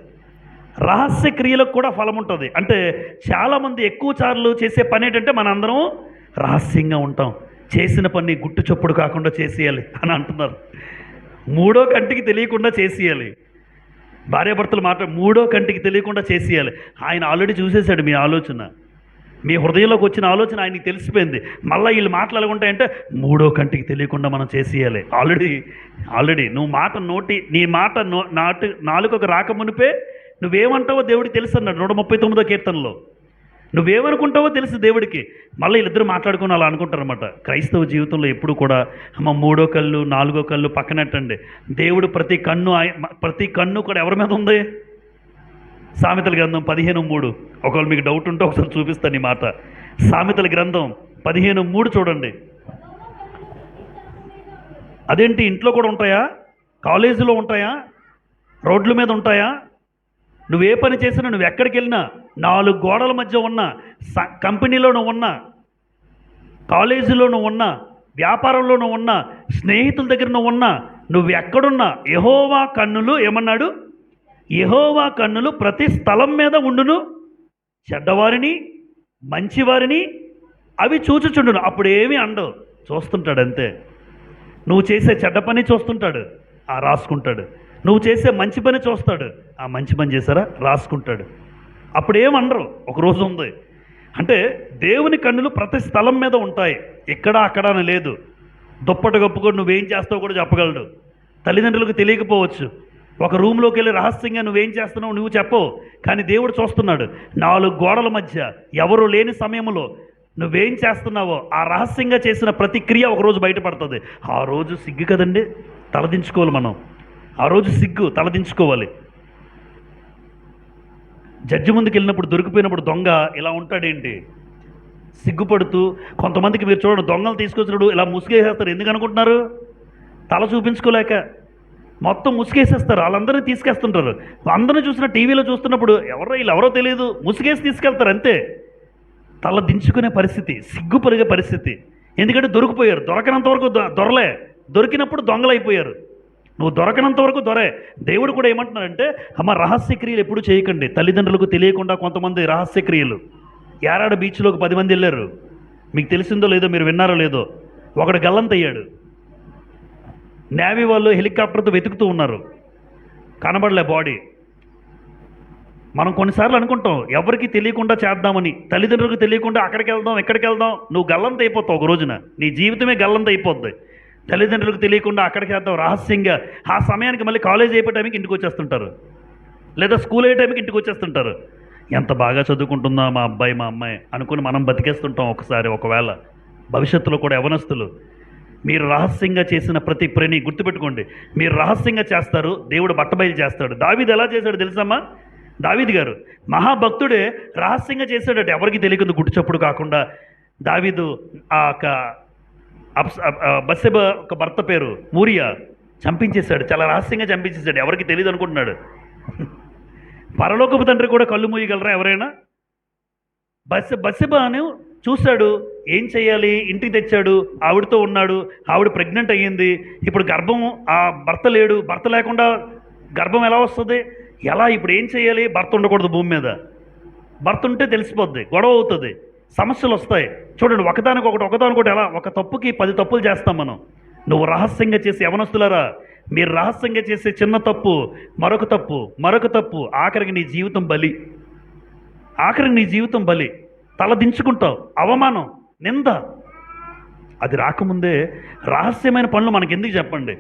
రహస్య క్రియలకు కూడా ఫలం ఉంటుంది. అంటే చాలామంది ఎక్కువ సార్లు చేసే పని ఏంటంటే, మనందరం రహస్యంగా ఉంటాం, చేసిన పని గుట్టు చప్పుడు కాకుండా చేసేయాలి అని అంటున్నారు. మూడో కంటికి తెలియకుండా చేసేయాలి. భార్యాభర్తలు మూడో కంటికి తెలియకుండా చేసేయాలి. ఆయన ఆల్రెడీ చూసేశాడు మీ ఆలోచన, మీ హృదయంలోకి వచ్చిన ఆలోచన ఆయనకి తెలిసిపోయింది. మళ్ళీ వీళ్ళు మాట్లాడుకుంటాయంటే మూడో కంటికి తెలియకుండా మనం చేసేయాలి. ఆల్రెడీ నువ్వు నీ మాట నాలుకకు రాకమునిపే నువ్వేమంటావో దేవుడికి తెలుసు అన్నాడు 139వ కీర్తనలో. నువ్వేమనుకుంటావో తెలుసు దేవుడికి. మళ్ళీ వీళ్ళిద్దరూ మాట్లాడుకుని అలా అనుకుంటారన్నమాట. క్రైస్తవ జీవితంలో ఎప్పుడు కూడా మూడో కళ్ళు, నాలుగో కళ్ళు పక్కనట్టండి. దేవుడు ప్రతి కన్ను కూడా ఎవరి మీద ఉంది? సామెతల గ్రంథం 15:3. ఒకవేళ మీకు డౌట్ ఉంటే ఒకసారి చూపిస్తాను ఈ మాట. సామెతల గ్రంథం 15:3 చూడండి. అదేంటి, ఇంట్లో కూడా ఉంటాయా? కాలేజీలో ఉంటాయా? రోడ్ల మీద ఉంటాయా? నువ్వే పని చేసినా, నువ్వు ఎక్కడికి వెళ్ళినా, 4 గోడల మధ్య ఉన్నా, కంపెనీలో నువ్వు ఉన్నా, కాలేజీలో నువ్వు ఉన్నా, వ్యాపారంలో నువ్వు ఉన్నా, స్నేహితుల దగ్గర నువ్వు ఉన్నా, నువ్వు ఎక్కడున్నా యెహోవా కన్నులు ఏమన్నాడు? యెహోవా కన్నులు ప్రతి స్థలం మీద ఉండును, చెడ్డవారిని మంచివారిని అవి చూచుచుండును. అప్పుడు ఏమీ అండవు, చూస్తుంటాడు అంతే. నువ్వు చేసే చెడ్డ పని చూస్తుంటాడు, రాసుకుంటాడు. నువ్వు చేసే మంచి పని చూస్తాడు, ఆ మంచి పని చేశారా రాసుకుంటాడు. అప్పుడేమనరు. ఒక రోజు ఉంది అంటే దేవుని కన్నులు ప్రతి స్థలం మీద ఉంటాయి, ఇక్కడ అక్కడ అని లేదు. దుప్పటి కప్పుకొని నువ్వేం చేస్తావు కూడా చెప్పగలడు. తల్లిదండ్రులకు తెలియకపోవచ్చు. ఒక రూమ్లోకి వెళ్ళి రహస్యంగా నువ్వేం చేస్తున్నావు నువ్వు చెప్పవు, కానీ దేవుడు చూస్తున్నాడు. 4 గోడల మధ్య ఎవరు లేని సమయంలో నువ్వేం చేస్తున్నావో ఆ రహస్యంగా చేసిన ప్రతి క్రియ ఒకరోజు బయటపడుతుంది. ఆ రోజు సిగ్గు కదండి, తలదించుకోవాలి మనం. ఆ రోజు సిగ్గు తలదించుకోవాలి. జడ్జి ముందుకు వెళ్ళినప్పుడు దొరికిపోయినప్పుడు దొంగ ఇలా ఉంటాడేంటి, సిగ్గుపడుతూ. కొంతమందికి మీరు చూడండి, దొంగలు తీసుకొచ్చినప్పుడు ఇలా ముసుగేసేస్తారు. ఎందుకు అనుకుంటున్నారు? తల చూపించుకోలేక మొత్తం ముసుగేసేస్తారు. వాళ్ళందరినీ తీసుకెళ్తుంటారు. అందరినీ చూసిన టీవీలో చూస్తున్నప్పుడు వీళ్ళెవరో తెలియదు, ముసుగేసి తీసుకెళ్తారు అంతే. తల దించుకునే పరిస్థితి, సిగ్గుపరిగే పరిస్థితి. ఎందుకంటే దొరికిపోయారు. దొరకనంత వరకు దొరలే, దొరికినప్పుడు దొంగలైపోయారు. నువ్వు దొరకనంత వరకు దొరే. దేవుడు కూడా ఏమంటున్నాడంటే, రహస్య క్రియలు ఎప్పుడు చేయకండి. తల్లిదండ్రులకు తెలియకుండా కొంతమంది రహస్య క్రియలు. యారాడ బీచ్లోకి 10 మంది వెళ్ళారు. మీకు తెలిసిందో లేదో, మీరు విన్నారో లేదో. ఒకడు గల్లంతయ్యాడు. నేవీ వాళ్ళు హెలికాప్టర్తో వెతుకుతూ ఉన్నారు, కనబడలే బాడీ. మనం కొన్నిసార్లు అనుకుంటాం ఎవరికి తెలియకుండా చేద్దామని, తల్లిదండ్రులకు తెలియకుండా అక్కడికి వెళ్దాం ఇక్కడికి వెళ్దాం. నువ్వు గల్లంత అయిపోతావు, ఒక రోజున నీ జీవితమే గల్లంత అయిపోద్ది. తల్లిదండ్రులకు తెలియకుండా అక్కడికి వెళ్తాం రహస్యంగా. ఆ సమయానికి మళ్ళీ కాలేజ్ అయిపోయే టైంకి ఇంటికి వచ్చేస్తుంటారు, లేదా స్కూల్ అయ్యే టైంకి ఇంటికి వచ్చేస్తుంటారు. ఎంత బాగా చదువుకుంటుందా మా అబ్బాయి మా అమ్మాయి అనుకుని మనం బతికేస్తుంటాం ఒకసారి. ఒకవేళ భవిష్యత్తులో కూడా యవనస్తులు, మీరు రహస్యంగా చేసిన ప్రతి పని గుర్తుపెట్టుకోండి. మీరు రహస్యంగా చేస్తారు, దేవుడు బట్టబయలు చేస్తాడు. దావీదు ఎలా చేశాడు తెలుసమ్మా? దావీదు గారు మహాభక్తుడే, రహస్యంగా చేశాడట, ఎవరికి తెలియకుండా గుట్టు చప్పుడు కాకుండా. దావీదు ఆ బత్షెబ ఒక భర్త పేరు ఊరియా చంపించేశాడు, చాలా రహస్యంగా చంపించేశాడు, ఎవరికి తెలియదు అనుకుంటున్నాడు. పరలోకపు తండ్రి కూడా కళ్ళు మూయగలరా ఎవరైనా? బత్షెబను చూశాడు, ఏం చేయాలి, ఇంటికి తెచ్చాడు, ఆవిడతో ఉన్నాడు, ఆవిడ ప్రెగ్నెంట్ అయ్యింది. ఇప్పుడు గర్భం, ఆ భర్త లేడు, భర్త లేకుండా గర్భం ఎలా వస్తుంది, ఎలా, ఇప్పుడు ఏం చేయాలి? భర్త ఉండకూడదు భూమి మీద. భర్త ఉంటే తెలిసిపోద్ది, గొడవ అవుతుంది, సమస్యలు వస్తాయి. చూడండి, ఒకదానికొకటి ఎలా, ఒక తప్పుకి 10 తప్పులు చేస్తాం మనం. నువ్వు రహస్యంగా చేసే యవనస్తులారా, మీరు రహస్యంగా చేసే చిన్న తప్పు, మరొక తప్పు, ఆఖరికి నీ జీవితం బలి. తల దించుకుంటావు, అవమానం, నింద. అది రాకముందే రహస్యమైన పనులు మనకెందుకు చెప్పండి?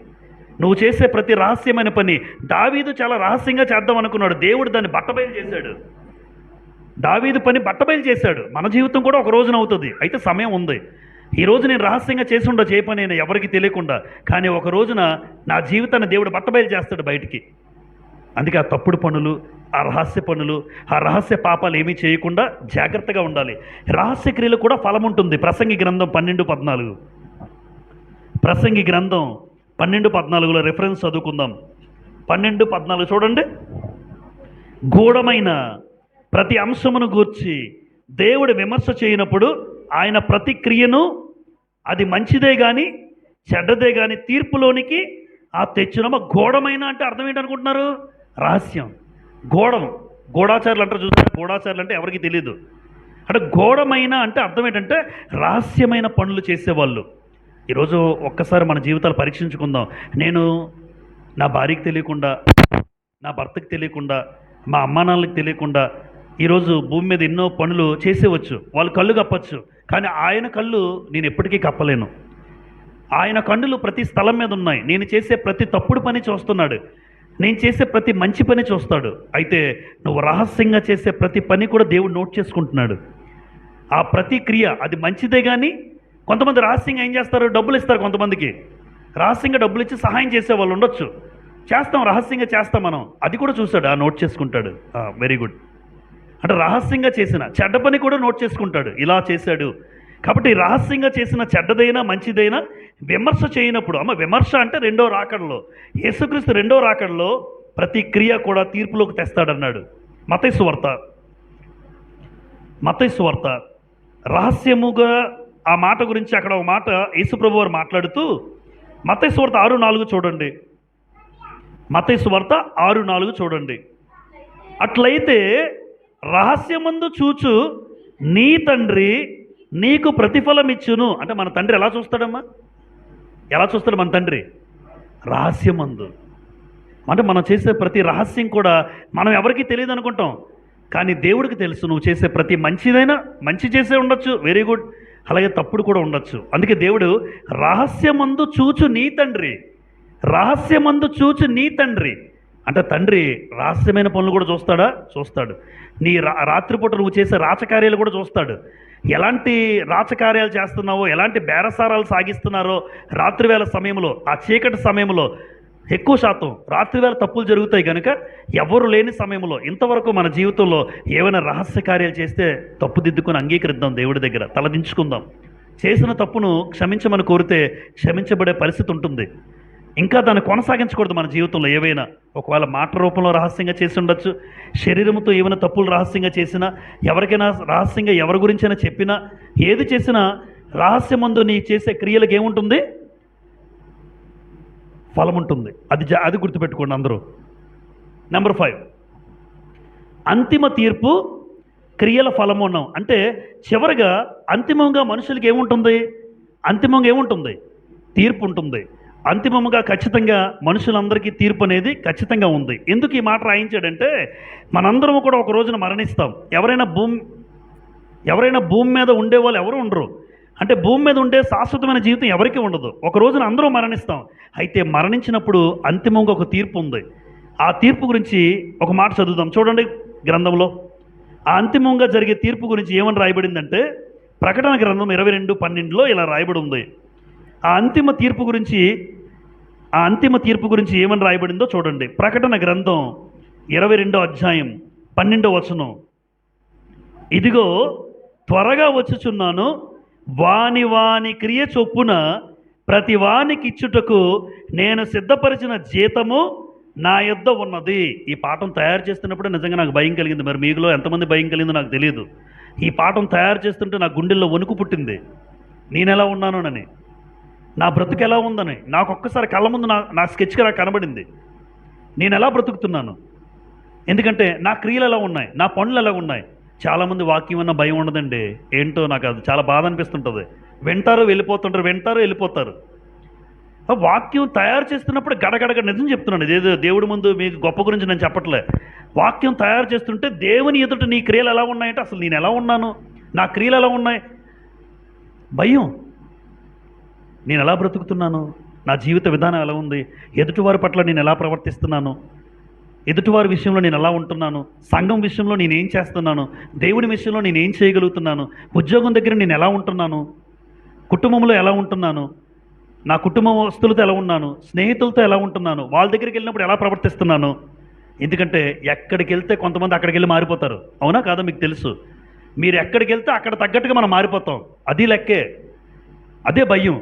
నువ్వు చేసే ప్రతి రహస్యమైన పని, దావీదు చాలా రహస్యంగా చేద్దాం అనుకున్నాడు, దేవుడు దాన్ని బట్టబయలు చేశాడు. దావీదు పని బట్టబయలు చేశాడు. మన జీవితం కూడా ఒక రోజున అవుతుంది, అయితే సమయం ఉంది. ఈరోజు నేను రహస్యంగా చేసి చే పని నేను ఎవరికి తెలియకుండా, కానీ ఒక రోజున నా జీవితాన్ని దేవుడు బట్టబయలు చేస్తాడు బయటికి. అందుకే ఆ తప్పుడు పనులు, ఆ రహస్య పనులు, ఆ రహస్య పాపాలు ఏమీ చేయకుండా జాగ్రత్తగా ఉండాలి. రహస్య క్రియలు కూడా ఫలం ఉంటుంది. ప్రసంగి గ్రంథం 12:14, ప్రసంగి గ్రంథం 12:14లో రెఫరెన్స్ చదువుకుందాం. 12:14 చూడండి. గూఢమైన ప్రతి అంశమును గూర్చి దేవుడు విమర్శ చేయనప్పుడు ఆయన ప్రతి క్రియను, అది మంచిదే కానీ చెడ్డదే కానీ, తీర్పులోనికి ఆ తెచ్చునమ. గూఢమైన అంటే అర్థం ఏంటనుకుంటున్నారు? రహస్యం, గూఢం. గూఢాచారులు అంటారు చూసారా? గూఢాచారులు అంటే ఎవరికి తెలియదు. అంటే గూఢమైన అంటే అర్థం ఏంటంటే రహస్యమైన పనులు చేసేవాళ్ళు. ఈరోజు ఒక్కసారి మన జీవితాలు పరీక్షించుకుందాం. నేను నా భార్యకి తెలియకుండా, నా భర్తకి తెలియకుండా, మా అమ్మా నాన్నలకు తెలియకుండా ఈరోజు భూమి మీద ఎన్నో పనులు చేసేవచ్చు. వాళ్ళు కళ్ళు కప్పచ్చు, కానీ ఆయన కళ్ళు నేను ఎప్పటికీ కప్పలేను. ఆయన కన్నులు ప్రతి స్థలం మీద ఉన్నాయి. నేను చేసే ప్రతి తప్పుడు పని చూస్తున్నాడు, నేను చేసే ప్రతి మంచి పని చూస్తాడు. అయితే నువ్వు రహస్యంగా చేసే ప్రతి పని కూడా దేవుడు నోట్ చేసుకుంటున్నాడు. ఆ ప్రతి క్రియ అది మంచిదే కానీ, కొంతమంది రహస్యంగా ఏం చేస్తారు? డబ్బులు ఇస్తారు. కొంతమందికి రహస్యంగా డబ్బులు ఇచ్చి సహాయం చేసే వాళ్ళు ఉండొచ్చు. చేస్తాం, రహస్యంగా చేస్తాం మనం. అది కూడా చూస్తాడు, ఆ నోట్ చేసుకుంటాడు. Very good. అంటే రహస్యంగా చేసిన చెడ్డ పని కూడా నోట్ చేసుకుంటాడు, ఇలా చేశాడు. కాబట్టి రహస్యంగా చేసిన చెడ్డదైనా మంచిదైనా విమర్శ చేయనప్పుడు, విమర్శ అంటే రెండో రాకడలో, యేసుక్రీస్తు రెండో రాకడలో ప్రతి క్రియ కూడా తీర్పులోకి తెస్తాడన్నాడు. మత్తయి సువార్త రహస్యముగా ఆ మాట గురించి అక్కడ ఒక మాట యేసుప్రభు వారు మాట్లాడుతూ, మత్తయి సువార్త 6:4 చూడండి. మత్తయి సువార్త 6:4 చూడండి. అట్లయితే రహస్యమందు చూచు నీ తండ్రి నీకు ప్రతిఫలం ఇచ్చును. అంటే మన తండ్రి ఎలా చూస్తాడమ్మా? ఎలా చూస్తాడు మన తండ్రి? రహస్యమందు. అంటే మనం చేసే ప్రతి రహస్యం కూడా మనం ఎవరికీ తెలియదు అనుకుంటాం, కానీ దేవుడికి తెలుసు. నువ్వు చేసే ప్రతి మంచిదైనా, మంచి చేసే ఉండొచ్చు, వెరీ గుడ్, అలాగే తప్పుడు కూడా ఉండొచ్చు. అందుకే దేవుడు రహస్యమందు చూచు నీ తండ్రి, రహస్యమందు చూచు నీ తండ్రి అంటే తండ్రి రహస్యమైన పనులు కూడా చూస్తాడా? చూస్తాడు. నీ రాత్రిపూట నువ్వు చేసే రాచకార్యాలు కూడా చూస్తాడు. ఎలాంటి రాచకార్యాలు చేస్తున్నావో, ఎలాంటి బేరసారాలు సాగిస్తున్నారో రాత్రివేళ సమయంలో, ఆ చీకటి సమయంలో ఎక్కువ శాతం రాత్రివేళ తప్పులు జరుగుతాయి కనుక ఎవరు లేని సమయంలో ఇంతవరకు మన జీవితంలో ఏమైనా రహస్య కార్యాలు చేస్తే తప్పుదిద్దుకొని అంగీకరిద్దాం, దేవుడి దగ్గర తలదించుకుందాం. చేసిన తప్పును క్షమించమని కోరితే క్షమించబడే పరిస్థితి ఉంటుంది. ఇంకా దాన్ని కొనసాగించకూడదు మన జీవితంలో. ఏవైనా ఒకవేళ మాట రూపంలో రహస్యంగా చేసి ఉండొచ్చు, శరీరంతో ఏమైనా తప్పులు రహస్యంగా చేసినా, ఎవరికైనా రహస్యంగా ఎవరి గురించైనా చెప్పినా, ఏది చేసినా రహస్యమందు నీ చేసే క్రియలకు ఏముంటుంది? ఫలం ఉంటుంది. అది గుర్తుపెట్టుకోండి అందరూ. నెంబర్ 5, అంతిమ తీర్పు క్రియల ఫలము ఉన్నాం. అంటే చివరిగా అంతిమంగా మనుషులకి ఏముంటుంది? అంతిమంగా ఏముంటుంది? తీర్పు ఉంటుంది. అంతిమంగా ఖచ్చితంగా మనుషులందరికీ తీర్పు అనేది ఖచ్చితంగా ఉంది. ఎందుకు ఈ మాట రాయించాడంటే, మనందరం కూడా ఒక రోజున మరణిస్తాం. ఎవరైనా భూమి మీద ఉండే వాళ్ళు ఎవరు ఉండరు. అంటే భూమి మీద ఉండే శాశ్వతమైన జీవితం ఎవరికీ ఉండదు. ఒక రోజున అందరూ మరణిస్తాం. అయితే మరణించినప్పుడు అంతిమంగా ఒక తీర్పు ఉంది. ఆ తీర్పు గురించి ఒక మాట చదువుదాం చూడండి గ్రంథంలో. ఆ అంతిమంగా జరిగే తీర్పు గురించి ఏమని రాయబడిందంటే, ప్రకటన గ్రంథం 22:12లో ఇలా రాయబడి ఉంది. ఆ అంతిమ తీర్పు గురించి ఏమని రాయబడిందో చూడండి. ప్రకటన గ్రంథం 22:12. ఇదిగో త్వరగా వచ్చుచున్నాను, వాని క్రియ చొప్పున ప్రతి వానికి ఇచ్చుటకు నేను సిద్ధపరిచిన జీతము నా యొద్ద ఉన్నది. ఈ పాఠం తయారు చేస్తున్నప్పుడు నిజంగా నాకు భయం కలిగింది. మరి మీలో ఎంతమంది భయం కలిగిందో నాకు తెలియదు. ఈ పాఠం తయారు చేస్తుంటే నా గుండెల్లో వణుకు పుట్టింది. నేను ఎలా ఉన్నానోనని, నా బ్రతుకు ఎలా ఉందని. నాకు ఒక్కసారి కళ్ళ ముందు నా స్కెచ్గా నాకు కనబడింది. నేను ఎలా బ్రతుకుతున్నాను, ఎందుకంటే నా క్రియలు ఎలా ఉన్నాయి, నా పనులు ఎలా ఉన్నాయి. చాలామంది వాక్యం అన్న భయం ఉండదండి. ఏంటో నాకు అది చాలా బాధ అనిపిస్తుంటుంది. వింటారు వెళ్ళిపోతారు. వాక్యం తయారు చేస్తున్నప్పుడు గడగడగ నిజం చెప్తున్నాను. ఇదేదో దేవుడి ముందు మీకు గొప్ప గురించి నేను చెప్పట్లే. వాక్యం తయారు చేస్తుంటే దేవుని ఎదుట నీ క్రియలు ఎలా ఉన్నాయంటే, అసలు నేను ఎలా ఉన్నాను, నా క్రియలు ఎలా ఉన్నాయి, భయం. నేను ఎలా బ్రతుకుతున్నాను, నా జీవిత విధానం ఎలా ఉంది, ఎదుటివారి పట్ల నేను ఎలా ప్రవర్తిస్తున్నాను, ఎదుటివారి విషయంలో నేను ఎలా ఉంటున్నాను, సంఘం విషయంలో నేనేం చేస్తున్నాను, దేవుని విషయంలో నేనేం చేయగలుగుతున్నాను, ఉద్యోగం దగ్గర నేను ఎలా ఉంటున్నాను, కుటుంబంలో ఎలా ఉంటున్నాను, నా కుటుంబస్తులతో ఎలా ఉన్నాను, స్నేహితులతో ఎలా ఉంటున్నాను, వాళ్ళ దగ్గరికి వెళ్ళినప్పుడు ఎలా ప్రవర్తిస్తున్నాను, ఎందుకంటే ఎక్కడికి వెళ్తే కొంతమంది అక్కడికి వెళ్ళి మారిపోతారు. అవునా కాదా మీకు తెలుసు. మీరు ఎక్కడికి వెళ్తే అక్కడ తగ్గట్టుగా మనం మారిపోతాం. అది లెక్కే. అదే భయం.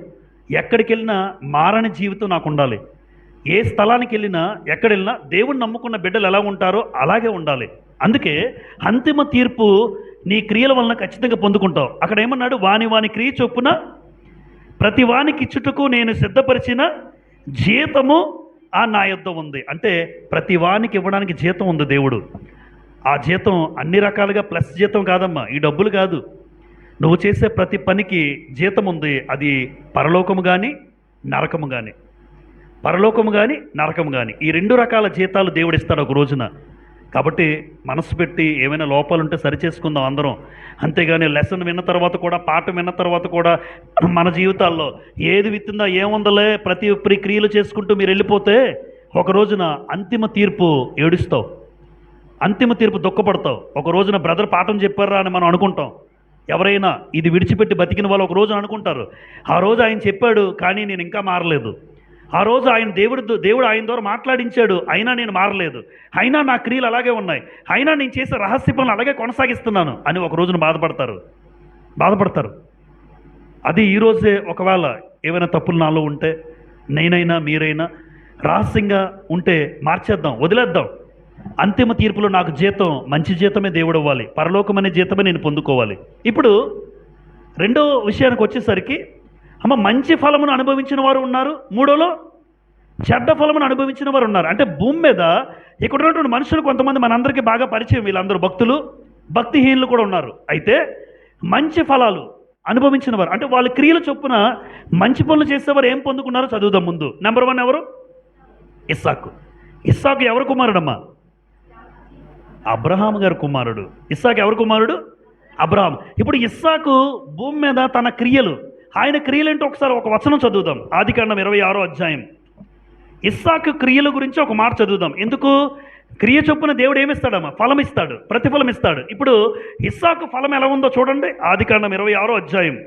ఎక్కడికి వెళ్ళినా మారని జీవితం నాకు ఉండాలి. ఏ స్థలానికి వెళ్ళినా ఎక్కడ వెళ్ళినా దేవుణ్ణి నమ్ముకున్న బిడ్డలు ఎలా ఉంటారో అలాగే ఉండాలి. అందుకే అంతిమ తీర్పు నీ క్రియల వలన ఖచ్చితంగా పొందుకుంటావు. అక్కడ ఏమన్నాడు, వాని వాని క్రియ చొప్పున ప్రతి వానికి ఇచ్చుటకు నేను సిద్ధపరిచిన జీతము నా యొద్ద ఉంది. అంటే ప్రతి వానికి ఇవ్వడానికి జీతం ఉంది దేవుడు. ఆ జీతం అన్ని రకాలుగా ప్లస్ జీతం కాదమ్మా, ఈ డబ్బులు కాదు. నువ్వు చేసే ప్రతి పనికి జీతం ఉంది. అది పరలోకము కానీ నరకము కానీ, పరలోకము కానీ నరకము కానీ, ఈ రెండు రకాల జీతాలు దేవుడు ఇస్తాడు ఒక రోజున. కాబట్టి మనసు పెట్టి ఏమైనా లోపాలుంటే సరిచేసుకుందాం అందరం. అంతేగాని లెసన్ విన్న తర్వాత కూడా, పాఠం విన్న తర్వాత కూడా మన జీవితాల్లో ఏది విత్తుందా ఏముందలే ప్రతి క్రియలు చేసుకుంటూ మీరు వెళ్ళిపోతే ఒక రోజున అంతిమ తీర్పు ఏడుస్తావు, అంతిమ తీర్పు దుఃఖపడతావు. ఒక రోజున బ్రదర్ పాఠం చెప్పారా అని మనం అనుకుంటాం. ఎవరైనా ఇది విడిచిపెట్టి బతికిన వాళ్ళు ఒక రోజు అనుకుంటారు, ఆ రోజు ఆయన చెప్పాడు కానీ నేను ఇంకా మారలేదు. ఆ రోజు ఆయన దేవుడు ఆయన ద్వారా మాట్లాడించాడు, అయినా నేను మారలేదు, అయినా నా క్రియలు అలాగే ఉన్నాయి, అయినా నేను చేసే రహస్య పనులు అలాగే కొనసాగిస్తున్నాను అని ఒక రోజున బాధపడతారు. అది ఈరోజే ఒకవేళ ఏమైనా తప్పులు నాలో ఉంటే, నేనైనా మీరైనా రహస్యంగా ఉంటే మార్చేద్దాం, వదిలేద్దాం. అంతిమ తీర్పులో నాకు జీతం మంచి జీతమే దేవుడు ఇవ్వాలి, పరలోకం అనే జీతమే నేను పొందుకోవాలి. ఇప్పుడు రెండో విషయానికి వచ్చేసరికి, మంచి ఫలమును అనుభవించిన వారు ఉన్నారు, మూడోలో చెడ్డ ఫలమును అనుభవించిన వారు ఉన్నారు. అంటే భూమి మీద ఇక్కడ ఉన్నటువంటి మనుషులు కొంతమంది మనందరికీ బాగా పరిచయం, వీళ్ళందరూ భక్తులు, భక్తిహీనులు కూడా ఉన్నారు. అయితే మంచి ఫలాలు అనుభవించిన వారు అంటే వాళ్ళ క్రియల చొప్పున మంచి పనులు చేసేవారు ఏం పొందుకున్నారో చదువుదాం. ముందు నెంబర్ 1 ఎవరు? ఇస్సాకు ఎవరు కుమారుడమ్మా? అబ్రహాము గారి కుమారుడు. ఇస్సాకు ఎవరు కుమారుడు? అబ్రహాం. ఇప్పుడు ఇస్సాకు భూమి మీద తన క్రియలు, ఆయన క్రియలేంటో ఒకసారి ఒక వచనం చదువుదాం. ఆదికాండం 26వ అధ్యాయం. ఇస్సాకు క్రియల గురించి ఒక మాట చదువుదాం. ఎందుకు? క్రియ చొప్పున దేవుడు ఏమిస్తాడమ్మా? ఫలం ఇస్తాడు, ప్రతిఫలం ఇస్తాడు. ఇప్పుడు ఇస్సాకు ఫలం ఎలా ఉందో చూడండి. ఆదికాండం 26వ అధ్యాయం.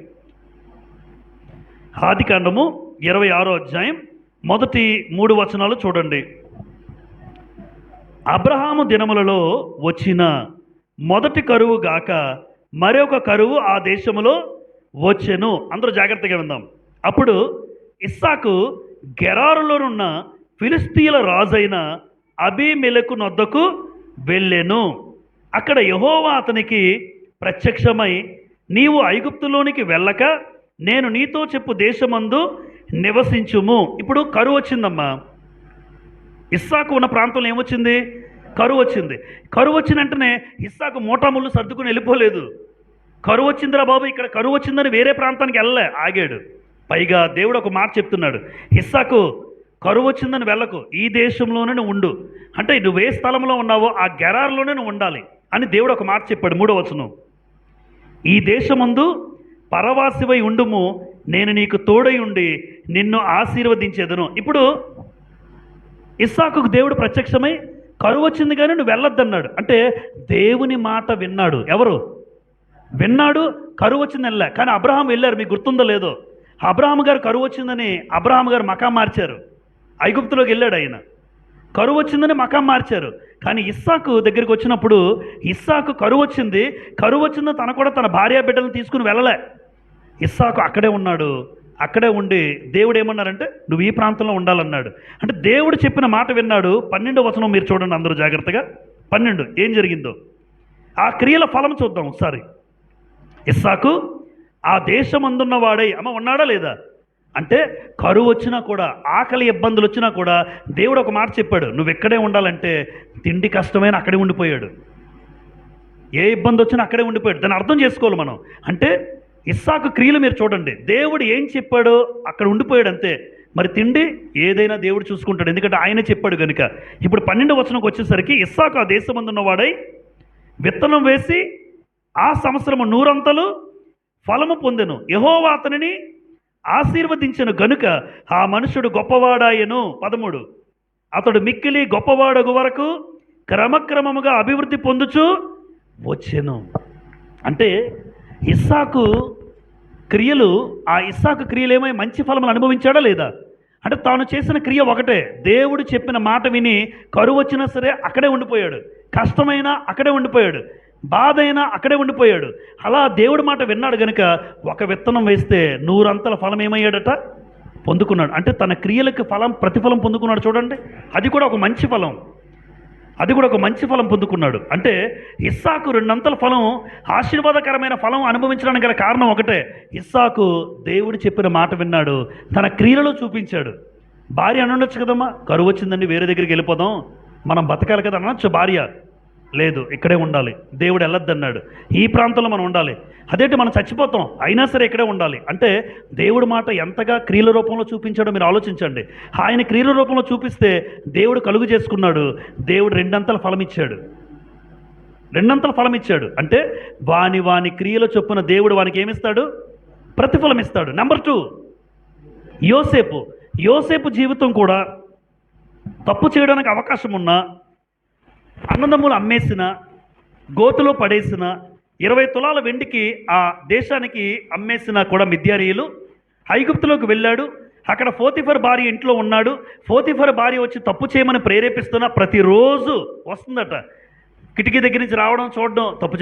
ఆదికాండము 26వ అధ్యాయం మొదటి 3 వచనాలు చూడండి. అబ్రహాము దినములలో వచ్చిన మొదటి కరువు గాక మరొక కరువు ఆ దేశములో వచ్చెను. అందరూ జాగ్రత్తగా విందాం. అప్పుడు ఇస్సాకు గెరారులోనున్న ఫిలిస్తీయుల రాజైన అబీమెలెకు నొద్దకు వెళ్ళెను. అక్కడ యెహోవా అతనికి ప్రత్యక్షమై, నీవు ఐగుప్తులోనికి వెళ్ళక నేను నీతో చెప్పు దేశమందు నివసించుము. ఇప్పుడు కరువు వచ్చిందమ్మా. ఇస్సాకు ఉన్న ప్రాంతంలో ఏమొచ్చింది? కరువు వచ్చింది. కరువు వచ్చిన వెంటనే ఇస్సాకు మోటాముళ్ళు సర్దుకుని వెళ్ళిపోలేదు. కరువు వచ్చిందిరా బాబు, ఇక్కడ కరువు వచ్చిందని వేరే ప్రాంతానికి వెళ్ళలే, ఆగాడు. పైగా దేవుడు ఒక మాట చెప్తున్నాడు, ఇస్సాకు కరువు వచ్చిందని వెళ్ళకు, ఈ దేశంలోనే ఉండు. అంటే నువ్వు ఏ స్థలంలో ఉన్నావో ఆ గెరార్లోనే నువ్వు ఉండాలి అని దేవుడు ఒక మాట చెప్పాడు. 3వ వచనం, ఈ దేశమందు పరవాసివై ఉండుము, నేను నీకు తోడై ఉండి నిన్ను ఆశీర్వదించేదను. ఇప్పుడు ఇస్సాకుకు దేవుడు ప్రత్యక్షమై కరువు వచ్చింది కానీ నువ్వు వెళ్ళొద్దన్నాడు. అంటే దేవుని మాట విన్నాడు. ఎవరు విన్నాడు? కరువు వచ్చింది వెళ్ళా. కానీ అబ్రహాం వెళ్ళారు. మీకు గుర్తుందో లేదో, అబ్రహాం గారు కరువు వచ్చిందని అబ్రహాం గారు మకాం మార్చారు. ఐగుప్తులోకి వెళ్ళాడు ఆయన. కరువు వచ్చిందని మకాం మార్చారు. కానీ ఇస్సాకు దగ్గరికి వచ్చినప్పుడు ఇస్సాకు కరువు వచ్చిందని తన కూడా తన భార్య బిడ్డలను తీసుకుని వెళ్ళలే. ఇస్సాకు అక్కడే ఉన్నాడు. అక్కడే ఉండి దేవుడు ఏమన్నారంటే నువ్వు ఈ ప్రాంతంలో ఉండాలన్నాడు. అంటే దేవుడు చెప్పిన మాట విన్నాడు. 12వ వచనం మీరు చూడండి అందరూ జాగ్రత్తగా. 12 ఏం జరిగిందో ఆ క్రియల ఫలం చూద్దాం ఒకసారి. ఇస్సాకు ఆ దేశమందున్న వాడై ఉన్నాడా లేదా? అంటే కరువు వచ్చినా కూడా, ఆకలి ఇబ్బందులు వచ్చినా కూడా దేవుడు ఒక మాట చెప్పాడు, నువ్వు ఎక్కడే ఉండాలంటే తిండి కష్టమైన అక్కడే ఉండిపోయాడు. ఏ ఇబ్బంది వచ్చినా అక్కడే ఉండిపోయాడు. దాన్ని అర్థం చేసుకోవాలి మనం. అంటే ఇస్సాకు క్రియలు మీరు చూడండి, దేవుడు ఏం చెప్పాడో అక్కడ ఉండిపోయాడు అంతే. మరి తిండి ఏదైనా దేవుడు చూసుకుంటాడు, ఎందుకంటే ఆయనే చెప్పాడు కనుక. ఇప్పుడు 12వ వచనంకి వచ్చేసరికి ఇస్సాకు ఆ దేశమందున్నవాడై విత్తనం వేసి ఆ సంవత్సరము 100 అంతలు ఫలము పొందెను. యెహోవా అతనిని ఆశీర్వదించెను గనుక ఆ మనుషుడు గొప్పవాడాయెను. 13 అతడు మిక్కిలి గొప్పవాడగు వరకు క్రమక్రమముగా అభివృద్ధి పొందుచు వచ్చెను. అంటే ఇస్సాకు క్రియలు ఏమై మంచి ఫలములు అనుభవించాడా లేదా? అంటే తాను చేసిన క్రియ ఒకటే. దేవుడు చెప్పిన మాట విని కరువు వచ్చినా సరే అక్కడే ఉండిపోయాడు. కష్టమైనా అక్కడే ఉండిపోయాడు. బాధ అయినా అక్కడే ఉండిపోయాడు. అలా దేవుడి మాట విన్నాడు గనుక ఒక విత్తనం వేస్తే నూరంతల ఫలం ఏమయ్యాడట? పొందుకున్నాడు. అంటే తన క్రియలకు ప్రతిఫలం పొందుకున్నాడు చూడండి. అది కూడా ఒక మంచి ఫలం. అది కూడా ఒక మంచి ఫలం పొందుకున్నాడు. అంటే ఇస్సాకు రెండంతల ఫలం, ఆశీర్వాదకరమైన ఫలం అనుభవించడానికి గల కారణం ఒకటే. ఇస్సాకు దేవుడు చెప్పిన మాట విన్నాడు, తన క్రియలలో చూపించాడు. భార్య అనొచ్చు కదమ్మా, కరువు వచ్చిందండి వేరే దగ్గరికి వెళ్ళిపోదాం, మనం బతకాలి కదా అనొచ్చు భార్య. లేదు, ఇక్కడే ఉండాలి, దేవుడు వెళ్ళొద్దన్నాడు, ఈ ప్రాంతంలో మనం ఉండాలి. అదేంటి మనం చచ్చిపోతాం అయినా సరే ఇక్కడే ఉండాలి. అంటే దేవుడు మాట ఎంతగా క్రియల రూపంలో చూపించాడో మీరు ఆలోచించండి. ఆయన క్రియల రూపంలో చూపిస్తే దేవుడు కలుగు చేసుకున్నాడు. దేవుడు రెండంతల ఫలం ఇచ్చాడు. రెండంతల ఫలం ఇచ్చాడు. అంటే వాని క్రియల చొప్పున దేవుడు వానికి ఏమిస్తాడు? ప్రతిఫలం ఇస్తాడు. నెంబర్ 2, యోసేపు జీవితం కూడా తప్పు చేయడానికి అవకాశం ఉన్నా, అన్నదమ్ములు అమ్మేసిన, గోతులో పడేసిన, 20 తులాల వెండికి ఆ దేశానికి అమ్మేసిన కూడా మిద్యానీయులు, ఐగుప్తులోకి వెళ్ళాడు. అక్కడ పోతీఫర్ భార్య ఇంట్లో ఉన్నాడు. పోతీఫర్ భార్య వచ్చి తప్పు చేయమని ప్రేరేపిస్తున్నా ప్రతిరోజు వస్తుందట. కిటికీ దగ్గర నుంచి రావడం, చూడడం, తప్పు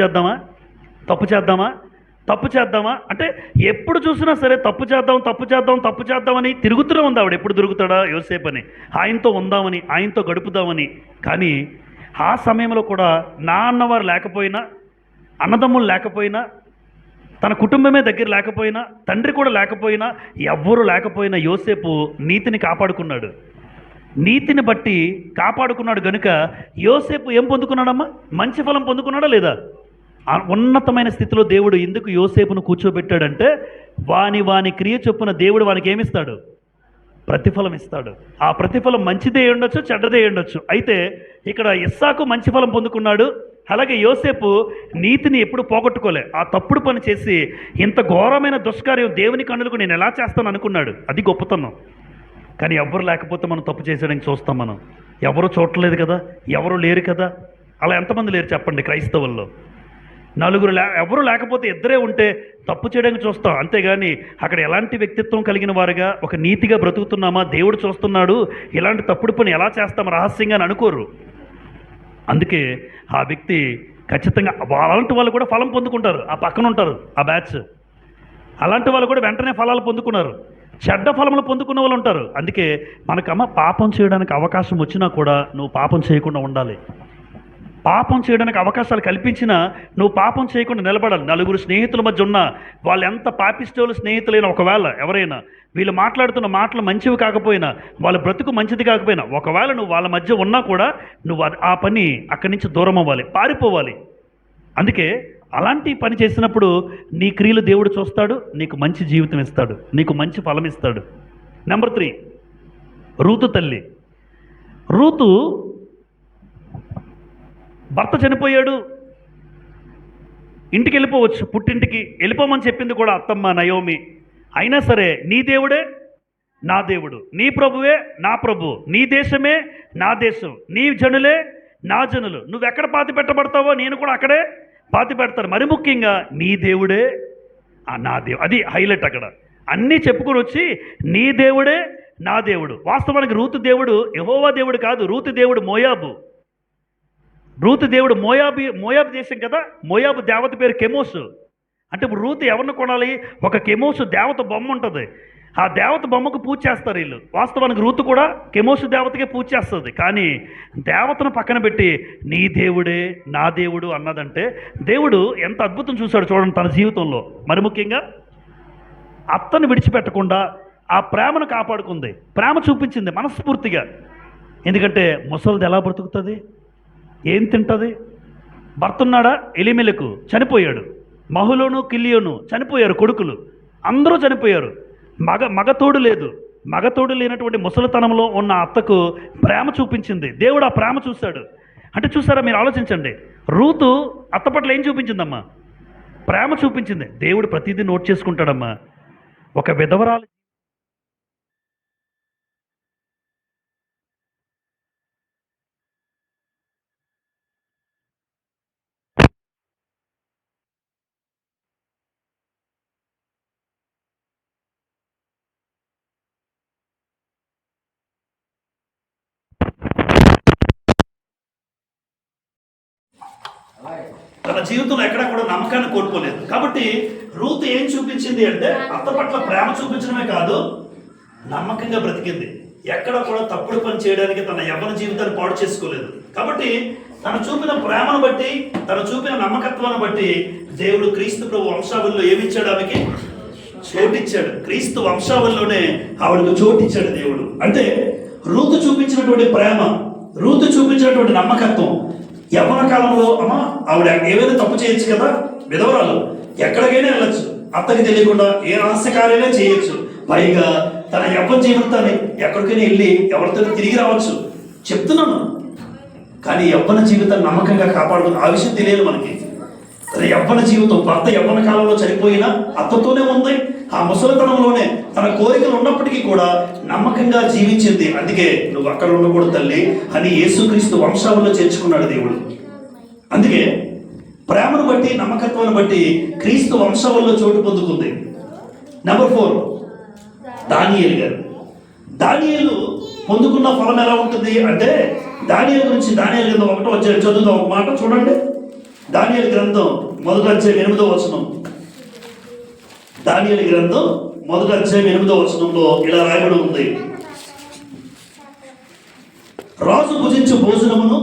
చేద్దామా అంటే ఎప్పుడు చూసినా సరే తప్పు చేద్దామని తిరుగుతూనే ఉంది ఆవిడ. ఎప్పుడు దొరుకుతాడా యోసేపు అని, ఆయనతో ఉందామని, ఆయనతో గడుపుదామని. కానీ ఆ సమయంలో కూడా అన్నవారు లేకపోయినా, అన్నదమ్ములు లేకపోయినా, తన కుటుంబమే దగ్గర లేకపోయినా, తండ్రి కూడా లేకపోయినా, ఎవ్వరూ లేకపోయినా యోసేపు నీతిని కాపాడుకున్నాడు. నీతిని బట్టి కాపాడుకున్నాడు గనుక యోసేపు ఏం పొందుకున్నాడమ్మా? మంచి ఫలం పొందుకున్నాడా లేదా? ఉన్నతమైన స్థితిలో దేవుడు ఎందుకు యోసేపును కూర్చోబెట్టాడంటే వాని క్రియ చొప్పున దేవుడు వానికి ఏమిస్తాడు? ప్రతిఫలం ఇస్తాడు. ఆ ప్రతిఫలం మంచిదే ఉండొచ్చు, చెడ్డదే ఉండొచ్చు. అయితే ఇక్కడ ఇస్సాకు మంచి ఫలం పొందుకున్నాడు. అలాగే యోసేపు నీతిని ఎప్పుడు పోగొట్టుకోలే. ఆ తప్పుడు పని చేసి ఇంత ఘోరమైన దుష్కార్యం దేవుని కన్నులకు నేను ఎలా చేస్తాను అనుకున్నాడు. అది గొప్పతనం. కానీ ఎవరు లేకపోతే మనం తప్పు చేసేయడానికి చూస్తాం. మనం ఎవరు చూడలేదు కదా, ఎవరు లేరు కదా. అలా ఎంతమంది లేరు చెప్పండి క్రైస్తవుల్లో? ఎవరు లేకపోతే ఇద్దరే ఉంటే తప్పు చేయడానికి చూస్తాం. అంతేగాని అక్కడ ఎలాంటి వ్యక్తిత్వం కలిగిన వారుగా, ఒక నీతిగా బ్రతుకుతున్నామా, దేవుడు చూస్తున్నాడు, ఇలాంటి తప్పుడు పని ఎలా చేస్తాం రహస్యంగా అని అనుకోరు. అందుకే ఆ వ్యక్తి ఖచ్చితంగా అలాంటి వాళ్ళు కూడా ఫలం పొందుకుంటారు. ఆ పక్కన ఉంటారు ఆ బ్యాచ్. అలాంటి వాళ్ళు కూడా వెంటనే ఫలాలు పొందుకున్నారు. చెడ్డ ఫలములు పొందుకున్న వాళ్ళు ఉంటారు. అందుకే మనకమ్మ పాపం చేయడానికి అవకాశం వచ్చినా కూడా నువ్వు పాపం చేయకుండా ఉండాలి. పాపం చేయడానికి అవకాశాలు కల్పించినా నువ్వు పాపం చేయకుండా నిలబడాలి. నలుగురు స్నేహితుల మధ్య ఉన్న వాళ్ళు ఎంత పాపిస్టోలు స్నేహితులైనా, ఒకవేళ ఎవరైనా వీళ్ళు మాట్లాడుతున్న మాటలు మంచివి కాకపోయినా, వాళ్ళ బ్రతుకు మంచిది కాకపోయినా, ఒకవేళ నువ్వు వాళ్ళ మధ్య ఉన్నా కూడా నువ్వు ఆ పని అక్కడి నుంచి దూరం అవ్వాలి, పారిపోవాలి. అందుకే అలాంటి పని చేసినప్పుడు నీ క్రియలు దేవుడు చూస్తాడు, నీకు మంచి జీవితం ఇస్తాడు, నీకు మంచి ఫలం ఇస్తాడు. నెంబర్ 3, రూతు తల్లి. రూతు భర్త చనిపోయాడు, ఇంటికి వెళ్ళిపోవచ్చు, పుట్టింటికి వెళ్ళిపోమని చెప్పింది కూడా అత్తమ్మ నయోమి. అయినా సరే నీ దేవుడే నా దేవుడు, నీ ప్రభువే నా ప్రభు, నీ దేశమే నా దేశం, నీ జనులే నా జనులు, నువ్వెక్కడ పాతి పెట్టబడతావో నేను కూడా అక్కడే పాతి పెడతాను. మరి ముఖ్యంగా నీ దేవుడే నా దేవుడు. అది హైలైట్. అక్కడ అన్నీ చెప్పుకొని వచ్చి నీ దేవుడే నా దేవుడు. వాస్తవానికి రూతు దేవుడు యెహోవా దేవుడు కాదు, రూతు దేవుడు మోయాబు. రూతు దేవుడు మోయాబు దేశం కదా. మోయాబు దేవత పేరు కెమోసు. అంటే ఇప్పుడు రూతు ఎవరిని కొనాలి? ఒక కెమోసు దేవత బొమ్మ ఉంటుంది, ఆ దేవత బొమ్మకు పూజ చేస్తారు వీళ్ళు. వాస్తవానికి రూతు కూడా కెమోసు దేవతకే పూజ చేస్తుంది. కానీ దేవతను పక్కన పెట్టి నీ దేవుడే నా దేవుడు అన్నదంటే దేవుడు ఎంత అద్భుతం చూశాడు చూడండి తన జీవితంలో. మరి ముఖ్యంగా అత్తను విడిచిపెట్టకుండా ఆ ప్రేమను కాపాడుకుంది, ప్రేమ చూపించింది మనస్ఫూర్తిగా. ఎందుకంటే ముసలిది ఎలా బ్రతుకుతుంది, ఏం తింటుంది? భర్త ఉన్నాడా? ఎలిమెలకు చనిపోయాడు, మహులోను కిలియోను చనిపోయారు, కొడుకులు అందరూ చనిపోయారు, మగతోడు లేదు. మగతోడు లేనటువంటి ముసలితనంలో ఉన్న అత్తకు ప్రేమ చూపించింది దేవుడు. ఆ ప్రేమ చూశాడు. అంటే చూసారా, మీరు ఆలోచించండి. రూతు అత్త పట్ల ఏం చూపించిందమ్మా? ప్రేమ చూపించింది. దేవుడు ప్రతిదీ నోట్ చేసుకుంటాడమ్మా. ఒక విధవరాలు జీవితంలో ఎక్కడా కూడా నమ్మకాన్ని కోల్పోలేదు. కాబట్టి రూత్ ఏం చూపించింది అంటే అత్త పట్ల ప్రేమ చూపించడమే కాదు, నమ్మకంగా బ్రతికింది. ఎక్కడ కూడా తప్పుడు పని చేయడానికి తన యవ్వన జీవితాన్ని పాడు చేసుకోలేదు. కాబట్టి తను చూపిన ప్రేమను బట్టి, తను చూపిన నమ్మకత్వాన్ని బట్టి దేవుడు క్రీస్తు ప్రభు వంశావళిలో ఏమిచ్చాడు? ఆమెకి చోటిచ్చాడు. క్రీస్తు వంశావళిలోనే ఆవిడకు చోటిచ్చాడు దేవుడు. అంటే రూతు చూపించినటువంటి ప్రేమ, రూతు చూపించినటువంటి నమ్మకత్వం, యవ్వన కాలంలో ఆవిడ ఏవైనా తప్పు చేయొచ్చు కదా, విధవరాలు, ఎక్కడికైనా వెళ్ళొచ్చు, అత్తకి తెలియకుండా ఏ రహస్యకార్యమే చేయొచ్చు. పైగా తన యవ్వన జీవితాన్ని ఎక్కడికైనా వెళ్ళి ఎవరితో తిరిగి రావచ్చు, చెప్తున్నాను. కానీ యవ్వన జీవితాన్ని నమ్మకంగా కాపాడుకుని ఆ విషయం తెలియదు మనకి. తన యవ్వన జీవితం, భర్త యవ్వన కాలంలో చనిపోయినా అత్తతోనే ఉంది. ఆ ముసలితనంలోనే తన కోరికలు ఉన్నప్పటికీ కూడా నమ్మకంగా జీవించింది. అందుకే నువ్వు అక్కడ ఉండకూడదు తల్లి అని యేసుక్రీస్తు వంశావళిలో చేర్చుకున్నాడు దేవుడు. అందుకే ప్రేమను బట్టి, నమ్మకత్వాన్ని బట్టి క్రీస్తు వంశావళిలో చోటు పొందుకుంది. నెంబర్ 4, దానియేలు గారు. దానియేలు పొందుకున్న ఫలం ఎలా ఉంటుంది అంటే, దానియేలు గురించి దానియేలు గ్రంథం 1వ అధ్యాయం చదువుదాం. ఒక మాట చూడండి. దానియేలు గ్రంథం 1వ అధ్యాయం 8వ వచనం. దానియేలు గ్రంథం 1వ అధ్యాయం 8వ వచనంలో ఇలా రాయబడి ఉంది: రాజు భుజించు భోజనమును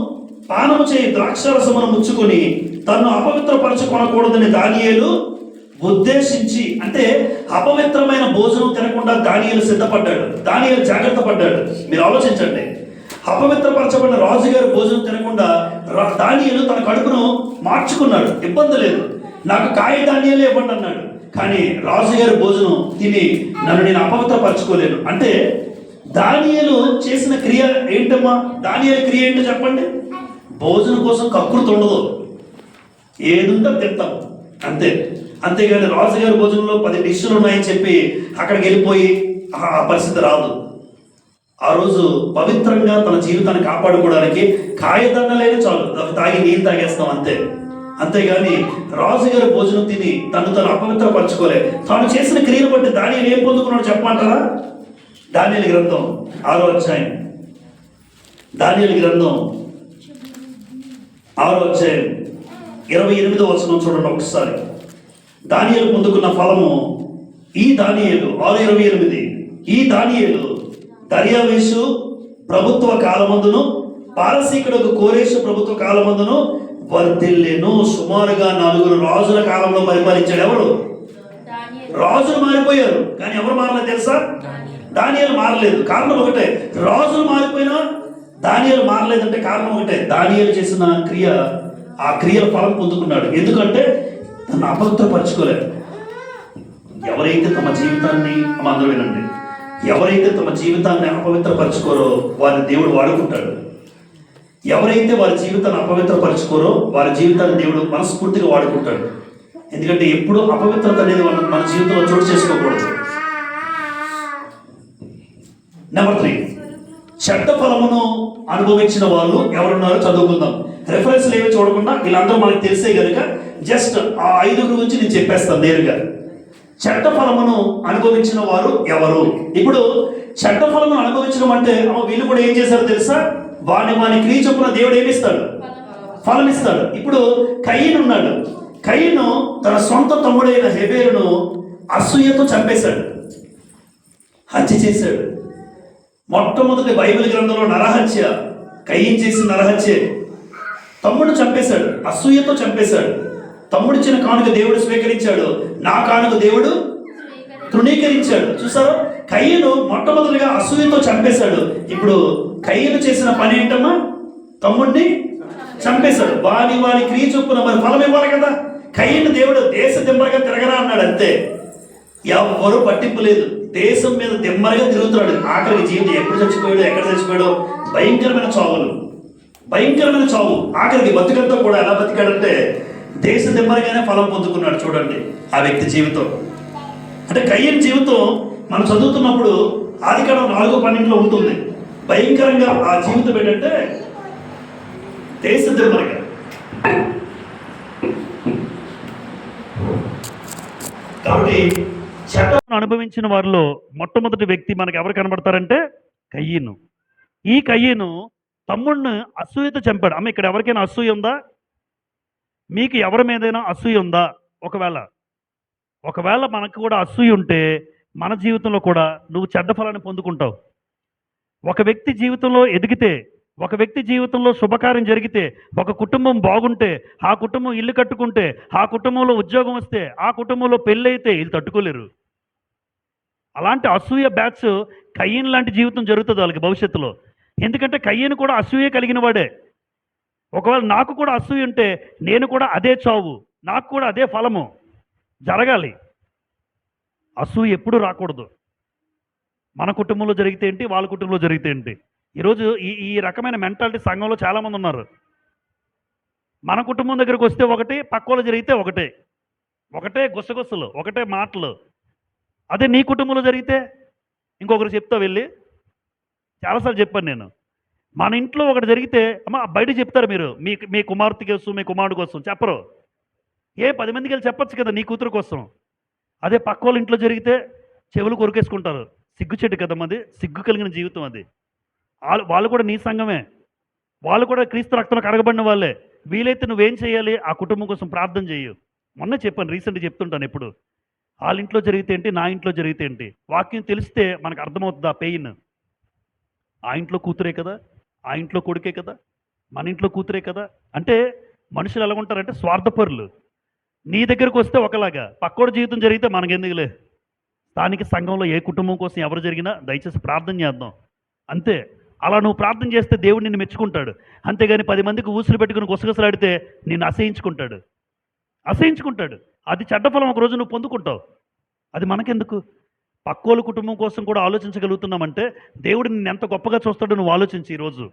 పానము చేయి ద్రాక్షారసమును ముచ్చుకొని తన్ను అపవిత్రపరచుకొనకూడదని దానియేలు ఉద్దేశించి, అంటే అపవిత్రమైన భోజనం తినకుండా దానియేలు సిద్ధపడ్డాడు, దానియేలు జాగ్రత్త పడ్డాడు. మీరు ఆలోచించండి, అపవిత్రపరచబడిన రాజుగారి భోజనం తినకుండా దానియేలు తన కడుపును మార్చుకున్నాడు. ఇబ్బంది లేదు, నాకు కాయ ధాన్యాలే ఇవ్వండి అన్నాడు. కానీ రాజుగారి భోజనం తిని నన్ను నేను అపవిత్రపరచుకోలేను అంటే దానియేలు చేసిన క్రియ ఏంటమ్మా? దానియేలు క్రియ ఏంటో చెప్పండి. భోజనం కోసం కకృతి ఉండదు, ఏదుంటే తింటాం అంతే. అంతేగాని రాజుగారి భోజనంలో 10 డిష్లు ఉన్నాయని చెప్పి అక్కడికి వెళ్ళిపోయి ఆ పరిస్థితి రాదు. ఆ రోజు పవిత్రంగా తన జీవితాన్ని కాపాడుకోవడానికి కాయదండలేనే చాలు, అవి తాగి నీళ్ళు తాగేస్తాం అంతే. అంతేగాని రాజుగారి భోజనం తిని తను అపవిత్రపరచుకోలే. తాను చేసిన క్రియను బట్టి దానియేలు ఏం పొందుకున్నాడు చెప్పమంటారా? దానియేలు గ్రంథం 6వ అధ్యాయం, దానియేలు గ్రంథం 6వ అధ్యాయం 28వ వచనం చూడండి ఒకసారి. దానియేలు పొందుకున్న ఫలము, ఈ దానియేలు 6:28, ఈ దానియేలు దర్యావేషు ప్రభుత్వ కాలమందును పారసీకులకు కోరేషు ప్రభుత్వ కాలమందును వర్ధిల్లెను. సుమారుగా 4 రాజుల కాలంలో పరిపాలించాడు. ఎవరు? రాజులు మారిపోయారు కానీ ఎవరు మారలేదు తెలుసా? దానియేలు మారలేదు. కారణం ఒకటే, రాజులు మారిపోయినా దానియేలు మారలేదంటే కారణం ఒకటే, దానియేలు చేసిన క్రియ, ఆ క్రియల ఫలం పొందుకున్నాడు. ఎందుకంటే తను అపవిత్రపరచుకోలేదు. ఎవరైతే తమ జీవితాన్ని, అందరూ వినండి, ఎవరైతే తమ జీవితాన్ని అపవిత్రపరచుకోరో వారిని దేవుడు వాడుకుంటాడు. ఎవరైతే వారి జీవితాన్ని అపవిత్రపరచుకోరో వారి జీవితాన్ని దేవుడు మనస్ఫూర్తిగా వాడుకుంటాడు. ఎందుకంటే ఎప్పుడు అపవిత్రత అనేది మన జీవితంలో చోటు చేసుకోకూడదు. నెంబర్ 3, చెడ్డ ఫలమును అనుభవించిన వాళ్ళు ఎవరున్నారో చదువుకుందాం. రెఫరెన్స్లు ఏమి చూడకుండా వీళ్ళందరూ మనకు తెలిసే కనుక జస్ట్ ఆ 5 గురించి నేను చెప్పేస్తాను నేరుగా. చెడ్డ ఫలమును అనుభవించిన వారు ఎవరు? ఇప్పుడు చెడ్డ ఫలమును అనుభవించడం అంటే వీళ్ళు కూడా ఏం చేశారో తెలుసా? వాని క్రియ చొప్పున దేవుడు ఏమిస్తాడు? ఫలం ఇస్తాడు. ఇప్పుడు కయీను ఉన్నాడు. కయీను తన సొంత తమ్ముడైన హెబేలును అసూయతో చంపేశాడు, హత్య చేశాడు. మొట్టమొదటి బైబిల్ గ్రంథంలో నరహత్య, కయీను చేసిన నరహత్య. తమ్ముడు చంపేశాడు, అసూయతో చంపేశాడు. తమ్ముడిచ్చిన కానుక దేవుడు స్వీకరించాడు, నా కానుక దేవుడు తృణీకరించాడు. చూసారా? కయీను మొట్టమొదటిగా అసూయతో చంపేశాడు. ఇప్పుడు కయీను చేసిన పని ఏంటమ్మా? తమ్ముడిని చంపేశాడు. వాని క్రియ చొప్పున మరి ఫలం ఇవ్వాలి కదా. కయీను దేవుడు దేశ దిమ్మరగా తిరగరా అన్నాడు అంతే. ఎవరు పట్టింపు లేదు, దేశం మీద దిమ్మరగా తిరుగుతున్నాడు. ఆఖరికి జీవితం ఎప్పుడు చచ్చిపోయాడో, ఎక్కడ చచ్చిపోయాడో, భయంకరమైన చావులు, భయంకరమైన చావు. ఆఖరికి బతుకంతా కూడా ఎలా బతికాడంటే దేశ దిమ్మరగానే ఫలం పొందుకున్నాడు. చూడండి ఆ వ్యక్తి జీవితం. అంటే కయీను జీవితం మనం చదువుతున్నప్పుడు ఆదికాండం 4:12 ఉంటుంది. భయంకరంగా ఆ జీవితం ఏంటంటే దేశ దిమ్మరగా. కాబట్టి చెడ్డను అనుభవించిన వారిలో మొట్టమొదటి వ్యక్తి మనకు ఎవరు కనబడతారంటే కయీను. ఈ కయీను తమ్ముడిని అసూయతో చంపాడు. ఇక్కడ ఎవరికైనా అసూయ ఉందా? మీకు ఎవరి మీదైనా అసూయ ఉందా? ఒకవేళ ఒకవేళ మనకు కూడా అసూయ ఉంటే మన జీవితంలో కూడా నువ్వు చెడ్డ ఫలాన్ని పొందుకుంటావు. ఒక వ్యక్తి జీవితంలో ఎదిగితే, ఒక వ్యక్తి జీవితంలో శుభకార్యం జరిగితే, ఒక కుటుంబం బాగుంటే, ఆ కుటుంబం ఇల్లు కట్టుకుంటే, ఆ కుటుంబంలో ఉద్యోగం వస్తే, ఆ కుటుంబంలో పెళ్ళైతే వీళ్ళు తట్టుకోలేరు. అలాంటి అసూయ బ్యాచ్ కయ్యను లాంటి జీవితం జరుగుతుంది వాళ్ళకి భవిష్యత్తులో. ఎందుకంటే కయ్యను కూడా అసూయ కలిగిన వాడే. ఒకవేళ నాకు కూడా అసూయ ఉంటే నేను కూడా అదే చావు, నాకు కూడా అదే ఫలము జరగాలి. అసూయ ఎప్పుడు రాకూడదు. మన కుటుంబంలో జరిగితే ఏంటి, వాళ్ళ కుటుంబంలో జరిగితే ఏంటి. ఈరోజు ఈ ఈ రకమైన మెంటాలిటీ సంఘంలో చాలామంది ఉన్నారు. మన కుటుంబం దగ్గరికి వస్తే ఒకటి, పక్కోళ్ళు జరిగితే ఒకటే, ఒకటే గుసగుసలు, ఒకటే మాటలు. అదే నీ కుటుంబంలో జరిగితే ఇంకొకరు చెప్తా వెళ్ళి, చాలాసార్లు చెప్పాను నేను. మన ఇంట్లో ఒకటి జరిగితే అమ్మ బయట చెప్తారు మీరు, మీ మీ కుమార్తె కోసం, మీ కుమారుడు కోసం చెప్పరు. 10 మందికి వెళ్ళి చెప్పొచ్చు కదా నీ కూతురు కోసం. అదే పక్క వాళ్ళ ఇంట్లో జరిగితే చెవులు కొరికేసుకుంటారు. సిగ్గుచెట్టు కదమ్మా అది, సిగ్గు కలిగిన జీవితం అది. వాళ్ళు కూడా నీ సంఘమే, వాళ్ళు కూడా క్రీస్తు రక్తంలో కడగబడిన వాళ్ళే. వీలైతే నువ్వేం చేయాలి, ఆ కుటుంబం కోసం ప్రార్థన చేయు. మొన్న చెప్పాను, రీసెంట్గా చెప్తుంటాను ఎప్పుడు. వాళ్ళ ఇంట్లో జరిగితే ఏంటి, నా ఇంట్లో జరిగితే ఏంటి, వాక్యం తెలిస్తే మనకు అర్థమవుతుంది ఆ పెయిన్. ఆ ఇంట్లో కూతురే కదా, ఆ ఇంట్లో కొడుకే కదా, మన ఇంట్లో కూతురే కదా. అంటే మనుషులు ఎలా ఉంటారంటే స్వార్థపరులు. నీ దగ్గరకు వస్తే ఒకలాగా, పక్కోడి జీవితం జరిగితే మనకెందుకులే. స్థానిక సంఘంలో ఏ కుటుంబం కోసం ఎవరు జరిగినా దయచేసి ప్రార్థన చేద్దాం అంతే. అలా నువ్వు ప్రార్థన చేస్తే దేవుడు నిన్ను మెచ్చుకుంటాడు. అంతేగాని 10 మందికి ఊసులు పెట్టుకుని గుసగుసలాడితే నిన్ను అసహించుకుంటాడు. అది చెడ్డ ఫలం ఒక రోజు నువ్వు పొందుకుంటావు. అది మనకెందుకు? పక్కోళ్ళ కుటుంబం కోసం కూడా ఆలోచించగలుగుతున్నామంటే దేవుడు నిన్ను ఎంత గొప్పగా చూస్తాడో నువ్వు ఆలోచించి. ఈరోజు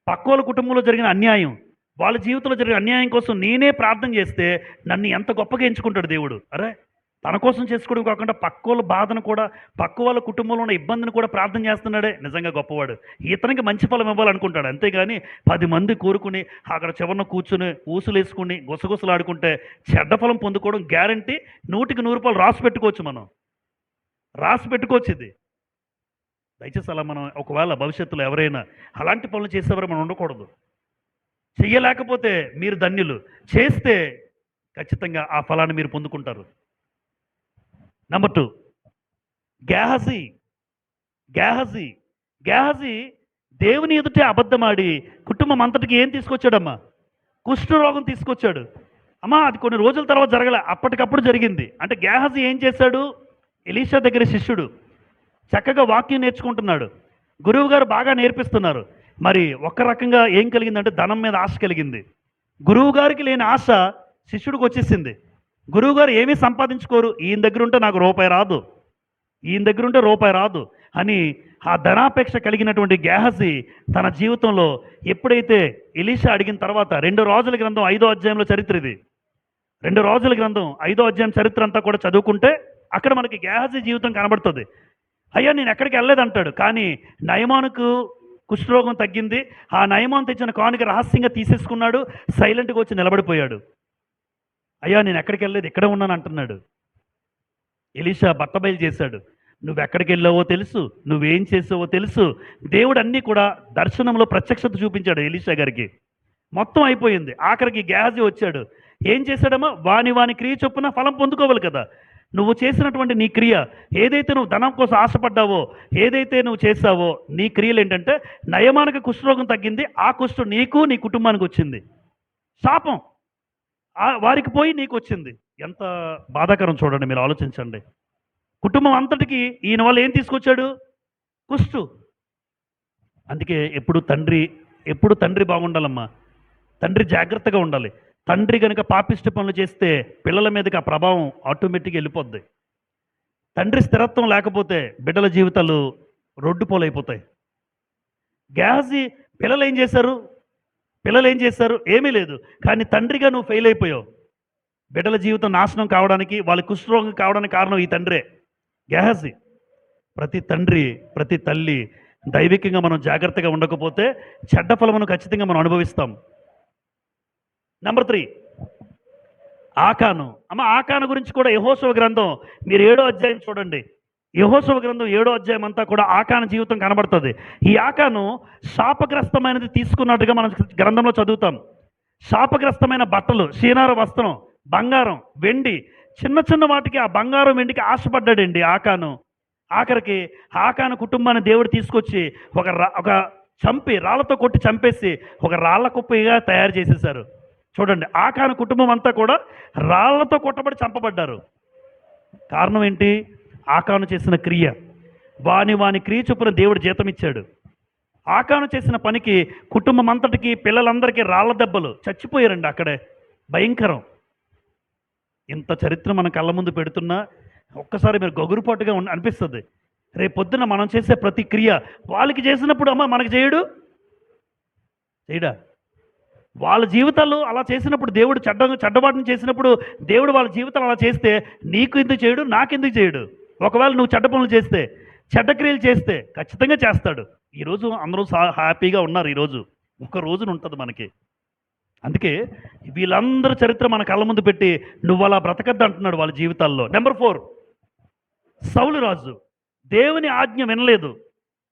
పక్కోళ్ళ కుటుంబంలో జరిగిన అన్యాయం, వాళ్ళ జీవితంలో జరిగిన అన్యాయం కోసం నేనే ప్రార్థన చేస్తే నన్ను ఎంత గొప్పగా ఎంచుకుంటాడు దేవుడు. అరే, తన కోసం చేసుకోవడం కాకుండా పక్కోళ్ళ బాధను కూడా, పక్క వాళ్ళ కుటుంబంలో ఉన్న ఇబ్బందిని కూడా ప్రార్థన చేస్తున్నాడే నిజంగా గొప్పవాడు. ఇతనికి మంచి ఫలం ఇవ్వాలనుకుంటాడు. అంతేగాని 10 మంది కోరుకుని అక్కడ చివరిన కూర్చుని ఊసులేసుకుని గుసగుసలాడుకుంటే చెడ్డ ఫలం పొందుకోవడం గ్యారంటీ. 100కి 100 రూపాయలు రాసి పెట్టుకోవచ్చు, మనం రాసి పెట్టుకోవచ్చు ఇది. దయచేసి అలా మనం ఒకవేళ భవిష్యత్తులో ఎవరైనా అలాంటి పనులు చేసేవారు మనం ఉండకూడదు. చెయ్యలేకపోతే మీరు ధన్యులు, చేస్తే ఖచ్చితంగా ఆ ఫలాన్ని మీరు పొందుకుంటారు. నెంబర్ 2, గేహజీ దేవుని ఎదుటే అబద్ధమాడి కుటుంబం అంతటికి ఏం తీసుకొచ్చాడమ్మా? కుష్ఠరోగం తీసుకొచ్చాడు. అమ్మా అది కొన్ని రోజుల తర్వాత జరగలే, అప్పటికప్పుడు జరిగింది. అంటే గేహజీ ఏం చేశాడు? ఎలీషా దగ్గర శిష్యుడు, చక్కగా వాక్యం నేర్చుకుంటున్నాడు, గురువు గారు బాగా నేర్పిస్తున్నారు. మరి ఒక రకంగా ఏం కలిగిందంటే ధనం మీద ఆశ కలిగింది. గురువు గారికి లేని ఆశ శిష్యుడికి వచ్చేసింది. గురువుగారు ఏమీ సంపాదించుకోరు, ఈయన దగ్గర ఉంటే నాకు రూపాయి రాదు, ఈయన దగ్గర ఉంటే రూపాయి రాదు అని ఆ ధనాపేక్ష కలిగినటువంటి గేహజీ తన జీవితంలో ఎప్పుడైతే ఎలీషా అడిగిన తర్వాత 2 రాజుల గ్రంథం 5వ అధ్యాయంలో చరిత్ర ఇది. 2 రాజుల గ్రంథం 5వ అధ్యాయం చరిత్ర అంతా కూడా చదువుకుంటే అక్కడ మనకి గేహజీ జీవితం కనబడుతుంది. అయ్యా నేను ఎక్కడికి వెళ్ళలేదంటాడు, కానీ నయమానుకు కుష్ఠరోగం తగ్గింది. ఆ నయమాను తెచ్చిన కానుక రహస్యంగా తీసేసుకున్నాడు, సైలెంట్గా వచ్చి నిలబడిపోయాడు. అయ్యా నేను ఎక్కడికి వెళ్ళలేదు, ఇక్కడే ఉన్నాను అంటున్నాడు. ఎలీషా బట్టబయలు చేశాడు. నువ్వు ఎక్కడికి వెళ్ళావో తెలుసు, నువ్వేం చేసావో తెలుసు. దేవుడు అన్నీ కూడా దర్శనంలో ప్రత్యక్షత చూపించాడు ఎలీషా గారికి. మొత్తం అయిపోయింది. ఆఖరికి గేహజీ వచ్చాడు. ఏం చేశాడమ్మా? వాని క్రియ చొప్పున ఫలం పొందుకోవాలి కదా. నువ్వు చేసినటువంటి నీ క్రియ ఏదైతే, నువ్వు ధనం కోసం ఆశపడ్డావో, ఏదైతే నువ్వు చేసావో, నీ క్రియలు ఏంటంటే నయమానికి కుష్ఠరోగం తగ్గింది, ఆ కుష్ఠం నీకు నీ కుటుంబానికి వచ్చింది. శాపం వారికి పోయి నీకు వచ్చింది. ఎంత బాధాకరం చూడండి, మీరు ఆలోచించండి. కుటుంబం అంతటికి ఈయన వల్ల ఏం తీసుకొచ్చాడు? కుష్టు. అందుకే ఎప్పుడు తండ్రి బాగుండాలమ్మా. తండ్రి జాగ్రత్తగా ఉండాలి. తండ్రి కనుక పాపిష్టి పనులు చేస్తే పిల్లల మీదకి ఆ ప్రభావం ఆటోమేటిక్గా వెళ్ళిపోద్ది. తండ్రి స్థిరత్వం లేకపోతే బిడ్డల జీవితాలు రోడ్డు పోలైపోతాయి. గేహజీ పిల్లలు ఏం చేశారు? ఏమీ లేదు. కానీ తండ్రిగా నువ్వు ఫెయిల్ అయిపోయావు. బిడ్డల జీవితం నాశనం కావడానికి, వాళ్ళ కుష్ఠరోగం కావడానికి కారణం ఈ తండ్రే, గేహజీ. ప్రతి తండ్రి, ప్రతి తల్లి దైవికంగా మనం జాగ్రత్తగా ఉండకపోతే చెడ్డ ఫలమును ఖచ్చితంగా మనం అనుభవిస్తాం. నెంబర్ 3, ఆకాను. ఆకాను గురించి కూడా యెహోషువ గ్రంథం మీరు 7వ అధ్యాయం చూడండి. యెహోషువ గ్రంథం 7వ అధ్యాయం అంతా కూడా ఆకాను జీవితం కనబడుతుంది. ఈ ఆకాను శాపగ్రస్తమైనది తీసుకున్నట్టుగా మనం గ్రంథంలో చదువుతాం. శాపగ్రస్తమైన బట్టలు, షీనార వస్త్రం, బంగారం, వెండి, చిన్న చిన్న వాటికి ఆ బంగారం వెండికి ఆశపడ్డాడండి ఆకాను. ఆఖరికి ఆకాను కుటుంబాన్ని దేవుడు తీసుకొచ్చి ఒక చంపి రాళ్లతో కొట్టి చంపేసి ఒక రాళ్ల కుప్పగా తయారు చేసేశారు. చూడండి, ఆకాను కుటుంబం అంతా కూడా రాళ్లతో కొట్టబడి చంపబడ్డారు. కారణం ఏంటి? ఆకాను చేసిన క్రియ. వాని క్రియ చొప్పున దేవుడు జీతం ఇచ్చాడు. ఆకాను చేసిన పనికి కుటుంబం అంతటికి, పిల్లలందరికీ రాళ్ల దెబ్బలు, చచ్చిపోయారండి అక్కడే. భయంకరం. ఇంత చరిత్ర మన కళ్ళ ముందు పెడుతున్నా ఒక్కసారి మీరు గగురుపాటుగా అనిపిస్తుంది. రేపు పొద్దున మనం చేసే ప్రతి క్రియ వాళ్ళకి చేసినప్పుడు అమ్మ మనకి చేయడా? వాళ్ళ జీవితాలు అలా చేసినప్పుడు, దేవుడు చెడ్డవాటిని చేసినప్పుడు దేవుడు వాళ్ళ జీవితాలు అలా చేస్తే నీకు ఎందుకు చేయడు, నాకెందుకు చేయడు? ఒకవేళ నువ్వు చెడ్డ పనులు చేస్తే, చెడ్డ క్రియలు చేస్తే ఖచ్చితంగా చేస్తాడు. ఈరోజు అందరూ హ్యాపీగా ఉన్నారు. ఈరోజు ఒక రోజున ఉంటుంది మనకి. అందుకే వీళ్ళందరి చరిత్ర మన కళ్ళ ముందు పెట్టి నువ్వు అలా బ్రతకద్దు అంటున్నాడు వాళ్ళ జీవితాల్లో. నెంబర్ 4, సౌలు రాజు దేవుని ఆజ్ఞ వినలేదు.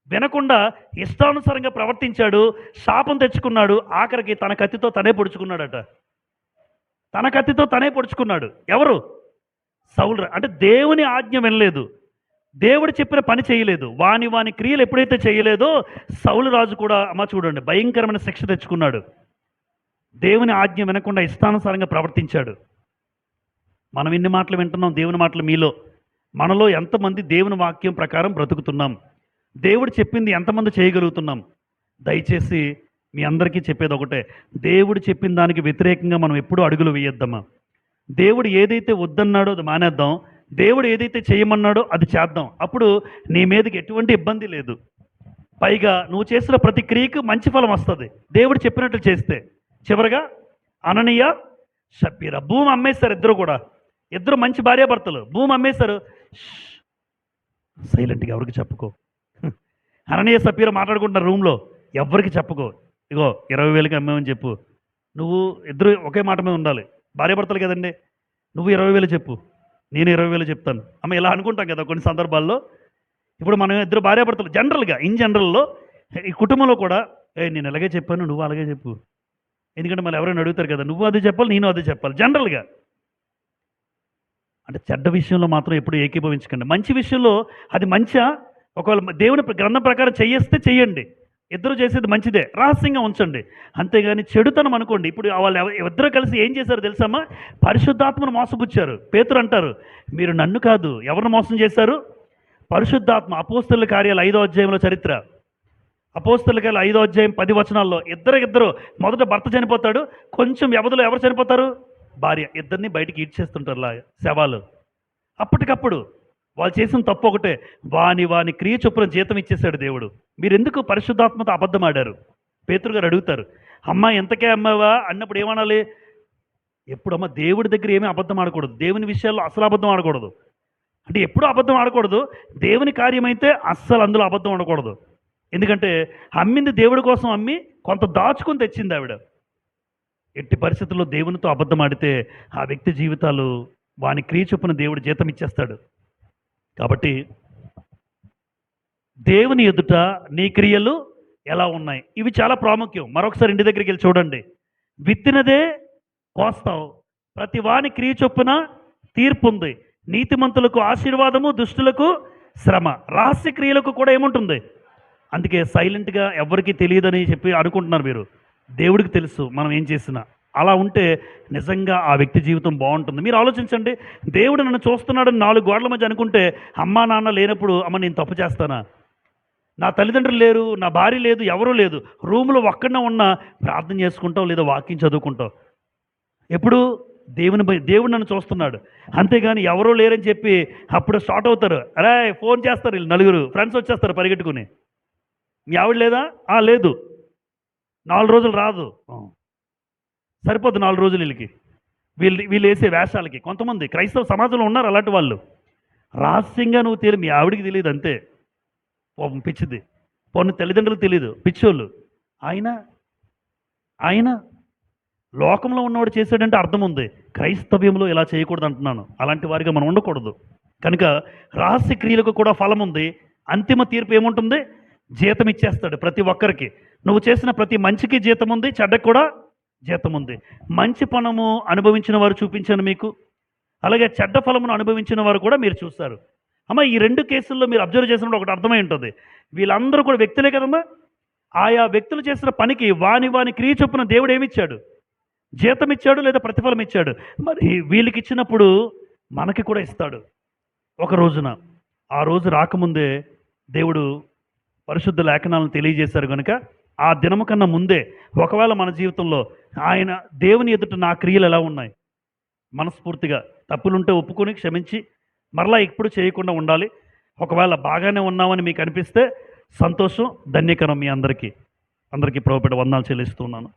వినకుండా ఇష్టానుసారంగా ప్రవర్తించాడు, శాపం తెచ్చుకున్నాడు. ఆఖరికి తన కత్తితో తనే పొడుచుకున్నాడట. తన కత్తితో తనే పొడుచుకున్నాడు. ఎవరు? సౌలు. అంటే దేవుని ఆజ్ఞ వినలేదు, దేవుడు చెప్పిన పని చేయలేదు, వాని క్రియలు ఎప్పుడైతే చేయలేదో సౌలు రాజు కూడా అమ్మ చూడండి భయంకరమైన శిక్ష తెచ్చుకున్నాడు. దేవుని ఆజ్ఞ వినకుండా ఇష్టానుసారంగా ప్రవర్తించాడు. మనం ఇన్ని మాటలు వింటున్నాం, దేవుని మాటలు మనలో ఎంతమంది దేవుని వాక్యం ప్రకారం బ్రతుకుతున్నాం? దేవుడు చెప్పింది ఎంతమంది చేయగలుగుతున్నాం? దయచేసి మీ అందరికీ చెప్పేది ఒకటే, దేవుడు చెప్పిన దానికి వ్యతిరేకంగా మనం ఎప్పుడూ అడుగులు వేయొద్దమ్మా. దేవుడు ఏదైతే వద్దన్నాడో అది మానేద్దాం, దేవుడు ఏదైతే చేయమన్నాడో అది చేద్దాం. అప్పుడు నీ మీదకి ఎటువంటి ఇబ్బంది లేదు. పైగా నువ్వు చేసిన ప్రతి క్రియకు మంచి ఫలం వస్తుంది దేవుడు చెప్పినట్లు చేస్తే. చివరిగా అననీయ, షప్పీరా భూమి అమ్మేశారు. ఇద్దరు మంచి భార్యాభర్తలు భూమి అమ్మేశారు. సైలెంట్గా ఎవరికి చెప్పుకో. అననీయ సప్పీరా మాట్లాడుకుంటున్నారు రూమ్లో, ఎవరికి చెప్పుకో. ఇగో 20,000కి అమ్మేమని చెప్పు. నువ్వు ఇద్దరు ఒకే మాట మీద ఉండాలి. భార్యాభర్తలు కదండి. నువ్వు 20,000 చెప్పు, నేను 20,000 చెప్తాను. అమ్మ ఇలా అనుకుంటాం కదా కొన్ని సందర్భాల్లో. ఇప్పుడు మనం ఇద్దరు భార్యాభర్తలు జనరల్గా ఇన్ జనరల్లో ఈ కుటుంబంలో కూడా నేను అలాగే చెప్పాను, నువ్వు అలాగే చెప్పు. ఎందుకంటే మళ్ళీ ఎవరైనా అడుగుతారు కదా, నువ్వు అది చెప్పాలి, నేను అది చెప్పాలి. జనరల్గా అంటే చెడ్డ విషయంలో మాత్రం ఎప్పుడు ఏకీభవించకండి. మంచి విషయంలో అది మంచిగా, ఒకవేళ దేవుని గ్రంథం ప్రకారం చెయ్యేస్తే చెయ్యండి. ఇద్దరు చేసేది మంచిదే, రహస్యంగా ఉంచండి. అంతేగాని చెడుతనం అనుకోండి. ఇప్పుడు వాళ్ళు ఇద్దరు కలిసి ఏం చేశారు తెలుసమ్మా? పరిశుద్ధాత్మను మోసపుచ్చారు. పేతురు అంటారు, మీరు నన్ను కాదు ఎవరిని మోసం చేశారు? పరిశుద్ధాత్మ. అపోస్తలుల కార్యాలు 5వ అధ్యాయంలో చరిత్ర. అపోస్తలుల కార్యాలు 5వ అధ్యాయం 10 వచనాల్లో ఇద్దరు మొదట భర్త చనిపోతాడు, కొంచెం వ్యవధిలో ఎవరు చనిపోతారు? భార్య. ఇద్దరిని బయటికి ఈడ్చేస్తుంటారు శవాలు. అప్పటికప్పుడు వాళ్ళు చేసిన తప్పు ఒకటే, వాని క్రియ చొప్పున జీతం ఇచ్చేశాడు దేవుడు. మీరు ఎందుకు పరిశుద్ధాత్మతో అబద్ధం ఆడారు? పేతురు గారు అడుగుతారు, అమ్మ ఎంతకే అమ్మావా అన్నప్పుడు ఏమనాలి? ఎప్పుడమ్మా దేవుడి దగ్గర ఏమీ అబద్ధం ఆడకూడదు, దేవుని విషయాల్లో అసలు అబద్ధం ఆడకూడదు. అంటే ఎప్పుడూ అబద్ధం ఆడకూడదు, దేవుని కార్యమైతే అస్సలు అందులో అబద్ధం ఆడకూడదు. ఎందుకంటే అమ్మింది దేవుడి కోసం అమ్మి కొంత దాచుకొని తెచ్చింది ఆవిడ. ఎట్టి పరిస్థితుల్లో దేవునితో అబద్ధం ఆడితే ఆ వ్యక్తి జీవితాలు వాని క్రియ చొప్పున దేవుడు జీతం ఇచ్చేస్తాడు. కాబట్టి దేవుని ఎదుట నీ క్రియలు ఎలా ఉన్నాయి, ఇవి చాలా ప్రాముఖ్యం. మరొకసారి ఇంటి దగ్గరికి వెళ్ళి చూడండి. విత్తినదే కోస్తావు, ప్రతి వాని క్రియ చొప్పున తీర్పు ఉంది. నీతిమంతులకు ఆశీర్వాదము, దుష్టులకు శ్రమ. రహస్య క్రియలకు కూడా ఏముంటుంది? అందుకే సైలెంట్గా ఎవరికి తెలియదని చెప్పి అనుకుంటున్నారు మీరు. దేవుడికి తెలుసు మనం ఏం చేసినా. అలా ఉంటే నిజంగా ఆ వ్యక్తి జీవితం బాగుంటుంది. మీరు ఆలోచించండి, దేవుడు నన్ను చూస్తున్నాడని 4 గోడల మధ్య అనుకుంటే, అమ్మా నాన్న లేనప్పుడు అమ్మ నేను తప్పు చేస్తానా? నా తల్లిదండ్రులు లేరు, నా భార్య లేదు, ఎవరూ లేదు, రూమ్లో ఒక్కడనే ఉన్నా ప్రార్థన చేసుకుంటావు లేదా వాక్యం చదువుకుంటావు. ఎప్పుడు దేవుడు నన్ను చూస్తున్నాడు. అంతేగాని ఎవరూ లేరని చెప్పి అప్పుడు స్టార్ట్ అవుతారు. అరే ఫోన్ చేస్తారు, వీళ్ళు 4 ఫ్రెండ్స్ వచ్చేస్తారు పరిగెట్టుకుని. మీ ఆవిడ లేదా? లేదు, 4 రోజులు రాదు. సరిపోద్దు 4 రోజులు వీళ్ళకి, వీళ్ళు వేసే వేషాలకి. కొంతమంది క్రైస్తవ సమాజంలో ఉన్నారు అలాంటి వాళ్ళు. రహస్యంగా నువ్వు తెలియదు, మీ ఆవిడికి తెలియదు అంతే, పిచ్చిది. పొన్ను తల్లిదండ్రులకు తెలియదు, పిచ్చోళ్ళు. ఆయన లోకంలో ఉన్నవాడు చేశాడంటే అర్థం ఉంది. క్రైస్తవ్యంలో ఇలా చేయకూడదు అంటున్నాను. అలాంటి వారిగా మనం ఉండకూడదు. కనుక రహస్య క్రియలకు కూడా ఫలం ఉంది. అంతిమ తీర్పు ఏముంటుంది? జీతం ఇచ్చేస్తాడు ప్రతి ఒక్కరికి. నువ్వు చేసిన ప్రతి మంచికి జీతం ఉంది, చెడ్డకు కూడా జీతం ఉంది. మంచి ఫలము అనుభవించిన వారు చూపించాను మీకు. అలాగే చెడ్డ ఫలమును అనుభవించిన వారు కూడా మీరు చూస్తారు. అమ్మ ఈ 2 కేసుల్లో మీరు అబ్జర్వ్ చేసినప్పుడు ఒకటి అర్థమై ఉంటుంది. వీళ్ళందరూ కూడా వ్యక్తులే కదమ్మా! ఆయా వ్యక్తులు చేసిన పనికి వాని క్రియ చొప్పున దేవుడు ఏమిచ్చాడు? జీతం ఇచ్చాడు లేదా ప్రతిఫలం ఇచ్చాడు. మరి వీళ్ళకిచ్చినప్పుడు మనకి కూడా ఇస్తాడు ఒక రోజున. ఆ రోజు రాకముందే దేవుడు పరిశుద్ధ లేఖనాలను తెలియజేశారు గనుక, ఆ దినము కన్నా ముందే ఒకవేళ మన జీవితంలో ఆయన దేవుని ఎదుట నా క్రియలు ఎలా ఉన్నాయి? మనస్ఫూర్తిగా తప్పులుంటే ఒప్పుకొని క్షమించి మరలా ఎప్పుడు చేయకుండా ఉండాలి. ఒకవేళ బాగానే ఉన్నామని మీకు అనిపిస్తే సంతోషం, ధన్యకరం మీ అందరికీ. అందరికీ ప్రభుపేట వందనాలు చెల్లిస్తున్నాను.